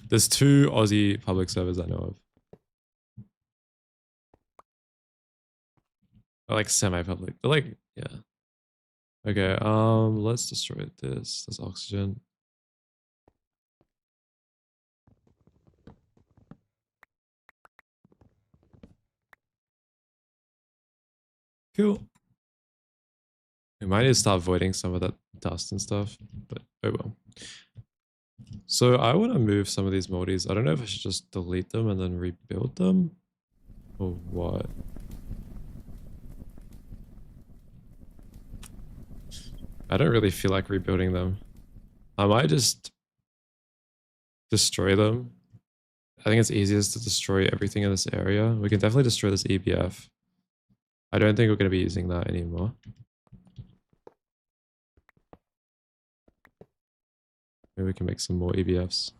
There's 2 Aussie public servers I know of. Or like semi-public. They're like, yeah. Okay, let's destroy this. There's oxygen. Cool. We might need to start avoiding some of that dust and stuff, but oh well. So I want to move some of these moldies. I don't know if I should just delete them and then rebuild them or what. I don't really feel like rebuilding them. I might just destroy them. I think it's easiest to destroy everything in this area. We can definitely destroy this EBF. I don't think we're going to be using that anymore. Maybe we can make some more EVFs.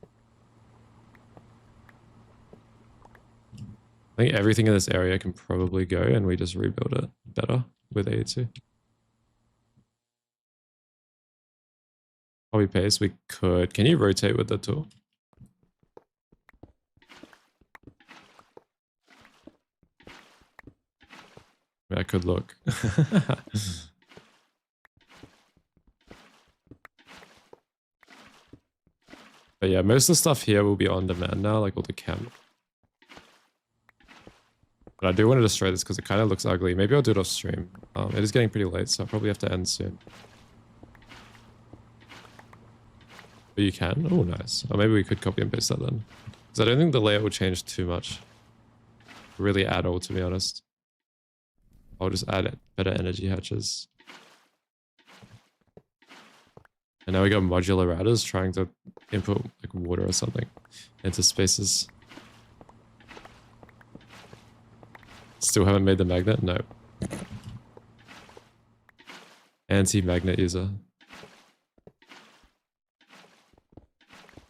I think everything in this area can probably go and we just rebuild it better with A2. Copy paste, we could. Can you rotate with the tool? I could look. But yeah, most of the stuff here will be on demand now, like all the chem. But I do want to destroy this because it kind of looks ugly. Maybe I'll do it off stream. It is getting pretty late, so I'll probably have to end soon. But you can? Oh, nice. Or maybe we could copy and paste that then. Because I don't think the layout will change too much. Really at all, to be honest. I'll just add better energy hatches. And now we got modular routers trying to input like water or something into spaces. Still haven't made the magnet? No. Anti-magnet user.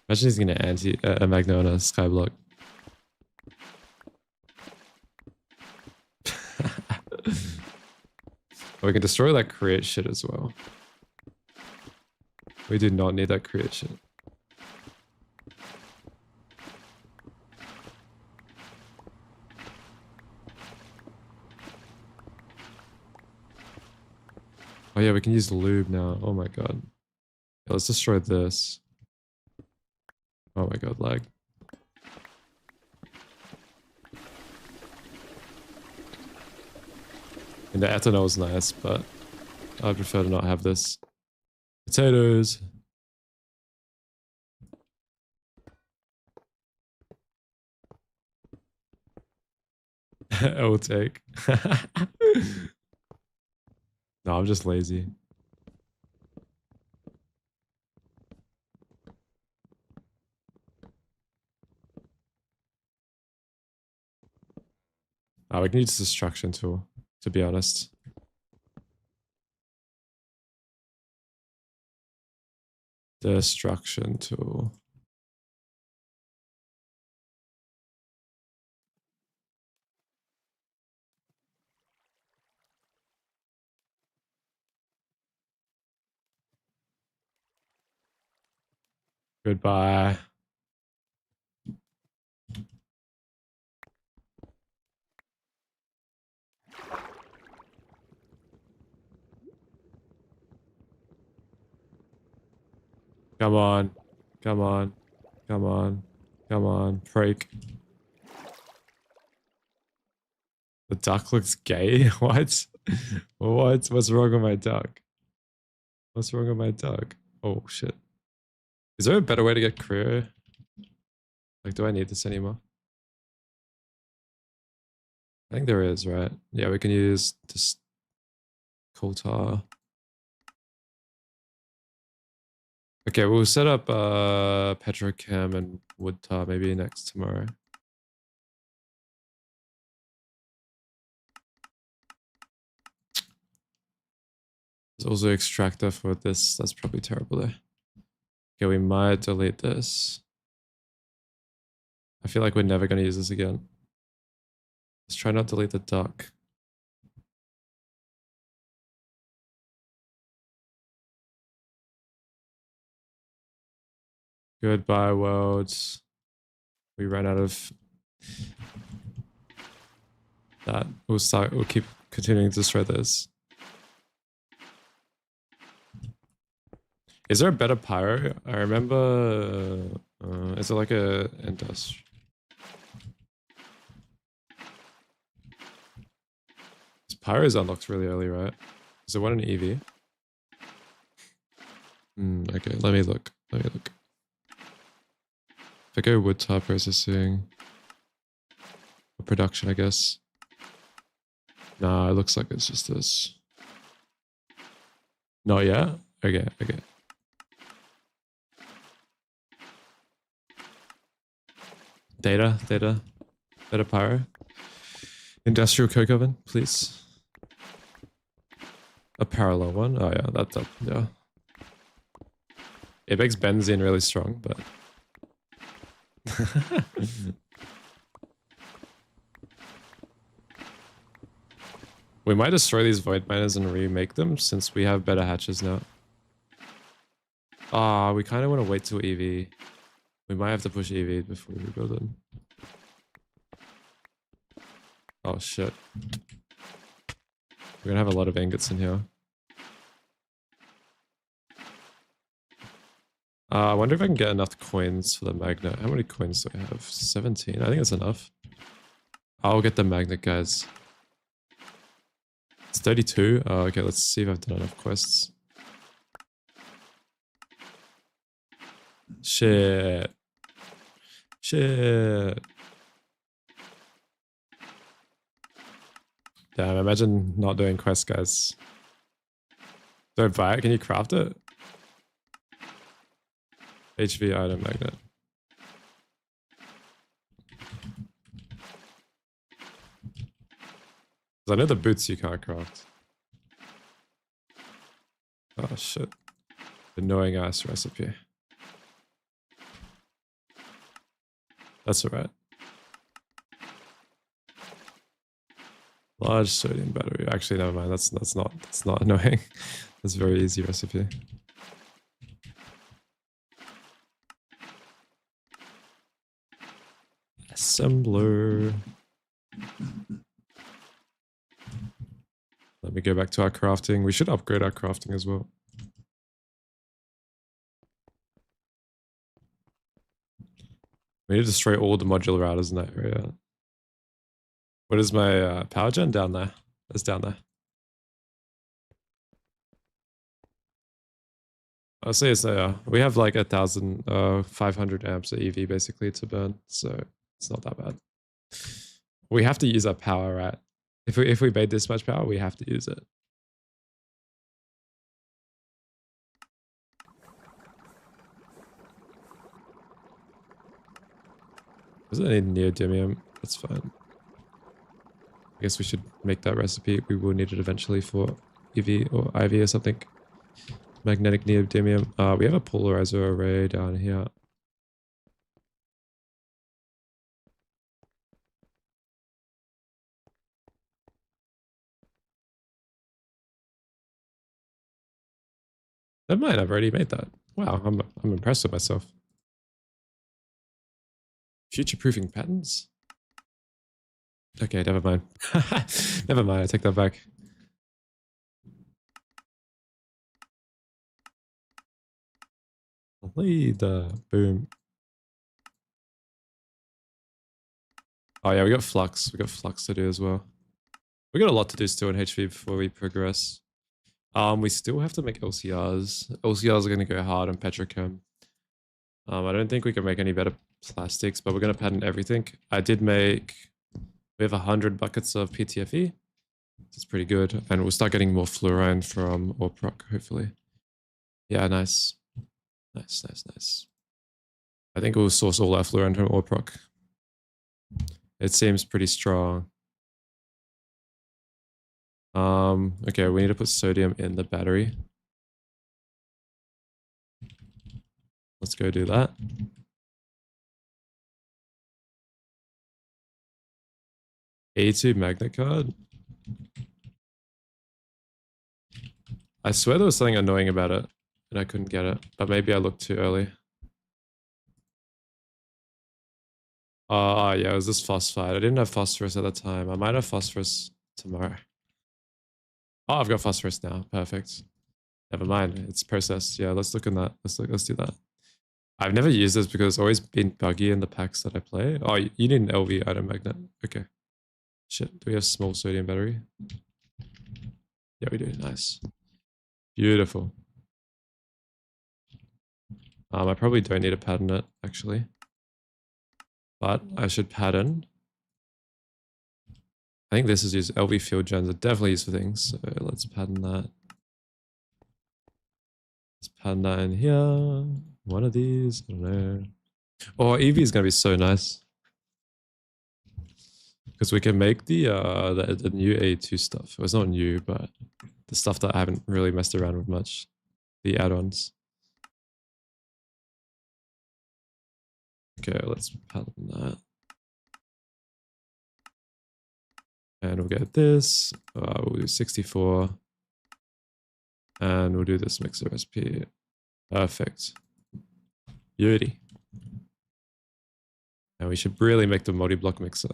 Imagine he's gonna anti a magnet on a skyblock. We can destroy that create shit as well. We do not need that create shit. Oh yeah, we can use lube now. Oh my god. Yeah, let's destroy this. Oh my god, lag. And the ethanol is nice, but I prefer to not have this. Potatoes. It will take. No, I'm just lazy. Oh, we can use the destruction tool, to be honest. Destruction tool. Goodbye. Come on. Come on. Come on. Come on. Break. The duck looks gay? What? What? What's wrong with my duck? What's wrong with my duck? Oh, shit. Is there a better way to get career? Like, do I need this anymore? I think there is, right? Yeah, we can use this coal tar. Okay, we'll set up petrochem and wood tar maybe next tomorrow. There's also extractor for this. That's probably terrible there. Okay, we might delete this. I feel like we're never going to use this again. Let's try not to delete the duck. Goodbye, worlds. We ran out of that. We'll keep continuing to destroy this. Is there a better pyro? I remember, is it like a industrial? This pyro is unlocked really early, right? Is there one in EV? Okay, let me look. Let me look. If I go wood tar processing, or production, I guess. Nah, it looks like it's just this. Not yet? Okay, okay. Data, better pyro. Industrial coke oven, please. A parallel one. Oh yeah, that's up. Yeah. It makes benzene really strong, but we might destroy these void miners and remake them since we have better hatches now. Ah, we kind of want to wait till EV. We might have to push EV before we rebuild them. Oh shit. We're gonna have a lot of ingots in here. I wonder if I can get enough coins for the magnet. How many coins do I have? 17. I think that's enough. I'll get the magnet, guys. It's 32. Oh, okay, let's see if I've done enough quests. Shit. Shit. Damn, imagine not doing quests, guys. Don't buy it. Can you craft it? HV item magnet. I know the boots you can't craft. Oh shit. Annoying ass recipe. That's alright. Large sodium battery. Actually, never mind. That's not annoying. That's a very easy recipe. Assembler. Let me go back to our crafting. We should upgrade our crafting as well. We need to destroy all the modular routers in that area. What is my power gen down there? It's down there. I'll say it's we have like 1,500 amps of EV basically to burn, so it's not that bad. We have to use our power, right? If we made this much power, we have to use it. Doesn't need neodymium. That's fine. I guess we should make that recipe. We will need it eventually for EV or IV or something. Magnetic neodymium. We have a polarizer array down here. Never mind, I've already made that. Wow, I'm impressed with myself. Future-proofing patterns? Okay, never mind. Never mind, I take that back. Lead, boom. Oh yeah, we got flux. We got flux to do as well. We got a lot to do still in HV before we progress. We still have to make LCRs. LCRs are going to go hard on petrochem. I don't think we can make any better plastics, but we're going to pattern everything. I did make... We have 100 buckets of PTFE. That's pretty good. And we'll start getting more fluorine from Orproc, hopefully. Yeah, nice. Nice, nice, nice. I think we'll source all our fluorine from Orproc. It seems pretty strong. Okay, we need to put sodium in the battery. Let's go do that. A2 magnet card. I swear there was something annoying about it and I couldn't get it, but maybe I looked too early. Yeah, it was this phosphide. I didn't have phosphorus at the time. I might have phosphorus tomorrow. Oh, I've got phosphorus now. Perfect. Never mind. It's processed. Yeah, let's look in that. Let's do that. I've never used this because it's always been buggy in the packs that I play. Oh, you need an LV item magnet. Okay. Shit. Do we have small sodium battery? Yeah, we do. Nice. Beautiful. I probably don't need to pattern it, actually. But I should pattern. I think this is used. LV field gens are definitely used for things. So let's pattern that. Let's pattern that in here. One of these. I don't know. Oh, EV is going to be so nice. Because we can make the new A2 stuff. Well, it's not new, but the stuff that I haven't really messed around with much. The add-ons. Okay, let's pattern that. And we'll get this. We'll do 64. And we'll do this mixer recipe. Perfect. Beauty. And we should really make the multi-block mixer.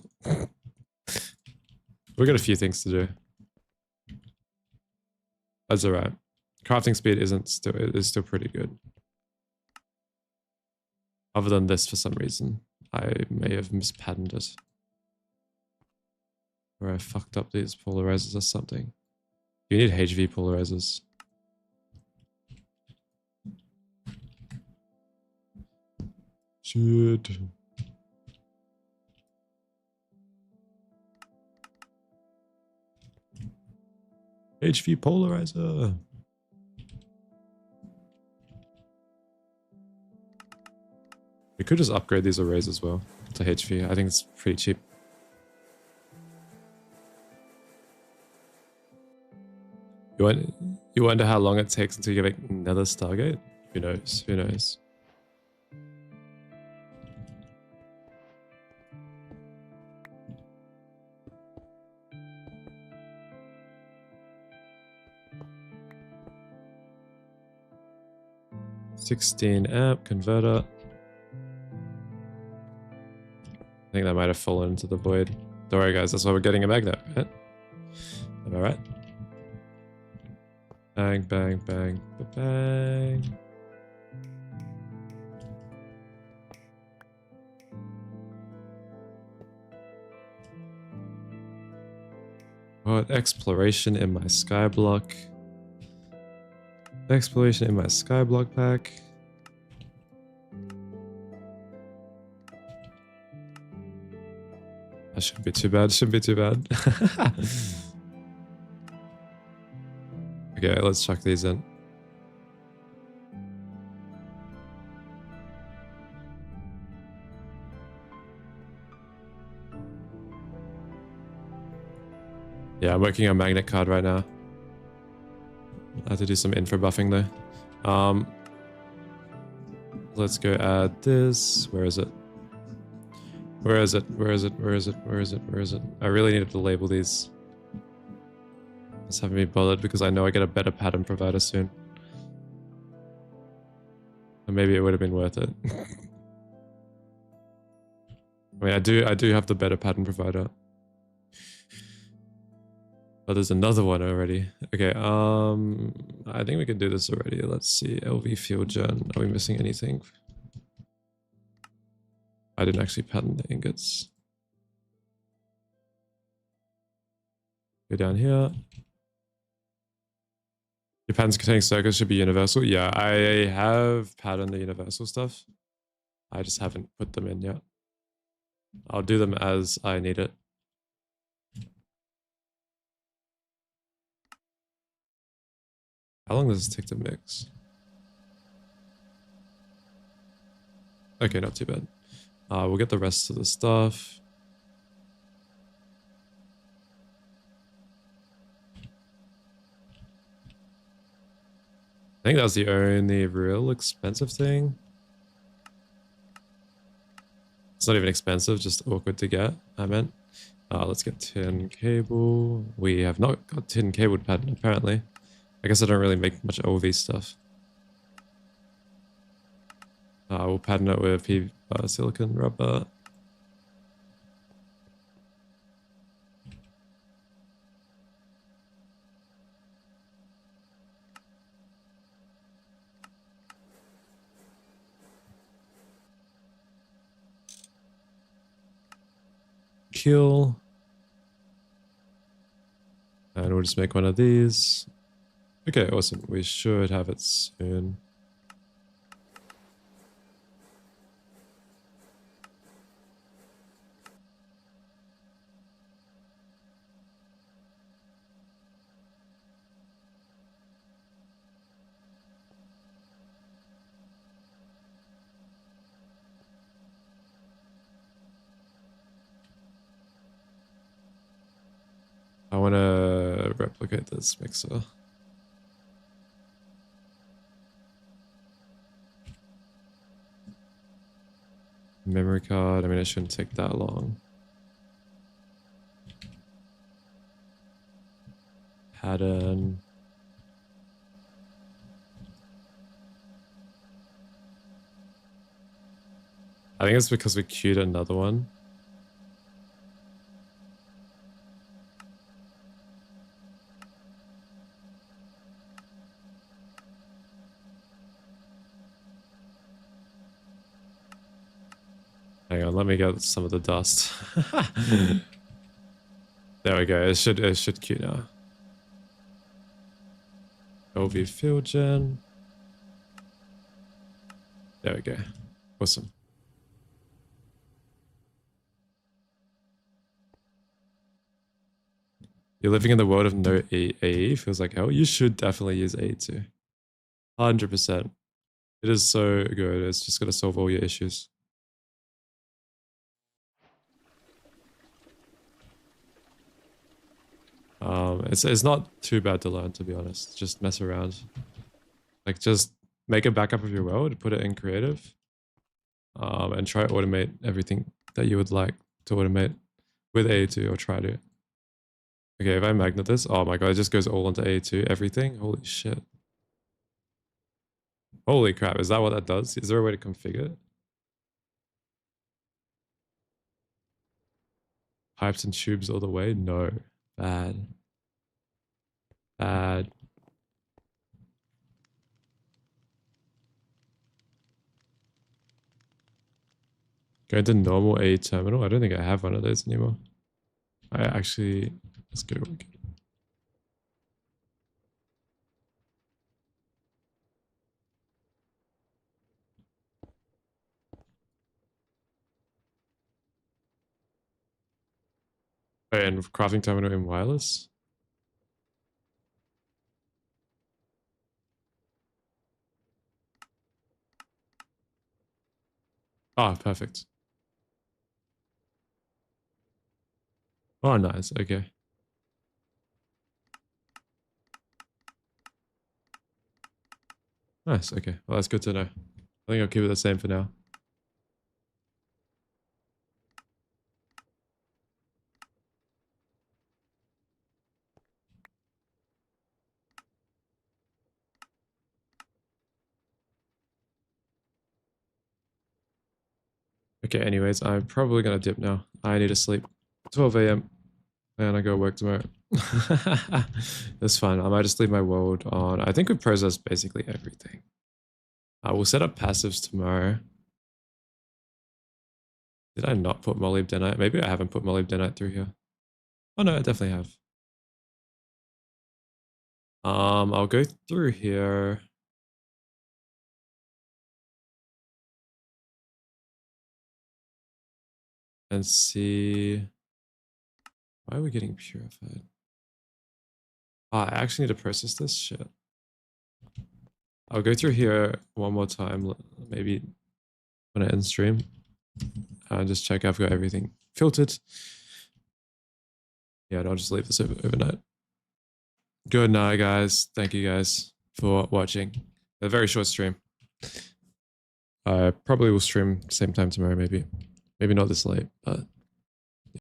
We've got a few things to do. That's alright. Crafting speed is still pretty good. Other than this, for some reason, I may have mispatterned it. Or I fucked up these polarizers or something. You need HV polarizers. Shit. HV polarizer. We could just upgrade these arrays as well to HV. I think it's pretty cheap. You wonder how long it takes until you get another Stargate? Who knows? Who knows? $16 amp converter. I think that might have fallen into the void. Don't worry, guys. That's why we're getting a magnet, right? Am I right? Bang, bang, bang, bang. What? Exploration in my skyblock. Exploration in my skyblock pack. That shouldn't be too bad. Shouldn't be too bad. Okay, let's chuck these in. Yeah, I'm working on magnet card right now. I have to do some infra buffing though. Let's go add this. Where is it? Where is it? Where is it? Where is it? Where is it? Where is it? I really needed to label these. Just haven't been bothered because I know I get a better pattern provider soon. And maybe it would have been worth it. I mean, I do have the better pattern provider. But there's another one already. Okay, I think we can do this already. Let's see. LV field gen. Are we missing anything? I didn't actually pattern the ingots. Go down here. Your patterns containing circuits should be universal. Yeah, I have patterned the universal stuff. I just haven't put them in yet. I'll do them as I need it. How long does this take to mix? Okay, not too bad. We'll get the rest of the stuff. I think that's the only real expensive thing. It's not even expensive, just awkward to get, I meant. Let's get tin cable. We have not got tin cable pattern, apparently. I guess I don't really make much OV stuff. We'll pattern it with silicon rubber. Kill. And we'll just make one of these. Okay, awesome. We should have it soon. I want to replicate this mixer. memory card. I mean, it shouldn't take that long. Pattern. I think it's because we queued another one. Hang on, let me get some of the dust. There we go. It should queue now. LV field gen. There we go. Awesome. You're living in the world of no AE. Feels like hell. You should definitely use AE too. 100%. It is so good. It's just going to solve all your issues. It's not too bad to learn, to be honest. Just mess around. Like, just make a backup of your world, put it in creative, and try to automate everything that you would like to automate with A2 or try to. Okay, if I magnet this, oh my god, it just goes all onto A2, everything. Holy shit. Holy crap, is that what that does? Is there a way to configure it? Pipes and tubes all the way? No. Bad. Bad. Going to normal A terminal? I don't think I have one of those anymore. I actually... Let's go. Oh, and crafting terminal in wireless? Ah, perfect. Oh, nice. Okay. Nice. Okay. Well, that's good to know. I think I'll keep it the same for now. Okay, anyways, I'm probably gonna dip now. I need to sleep. 12 a.m. and I go work tomorrow. That's fine. I might just leave my world on. I think we processed basically everything. We'll set up passives tomorrow. Did I not put molybdenite? Maybe I haven't put molybdenite through here. Oh no, I definitely have. I'll go through here. And see. Why are we getting purified? I actually need to process this shit. I'll go through here one more time, maybe when I end stream. Just check I've got everything filtered. Yeah, and I'll just leave this overnight. Good night, guys. Thank you guys for watching. A very short stream. I probably will stream same time tomorrow, maybe. Maybe not this late, but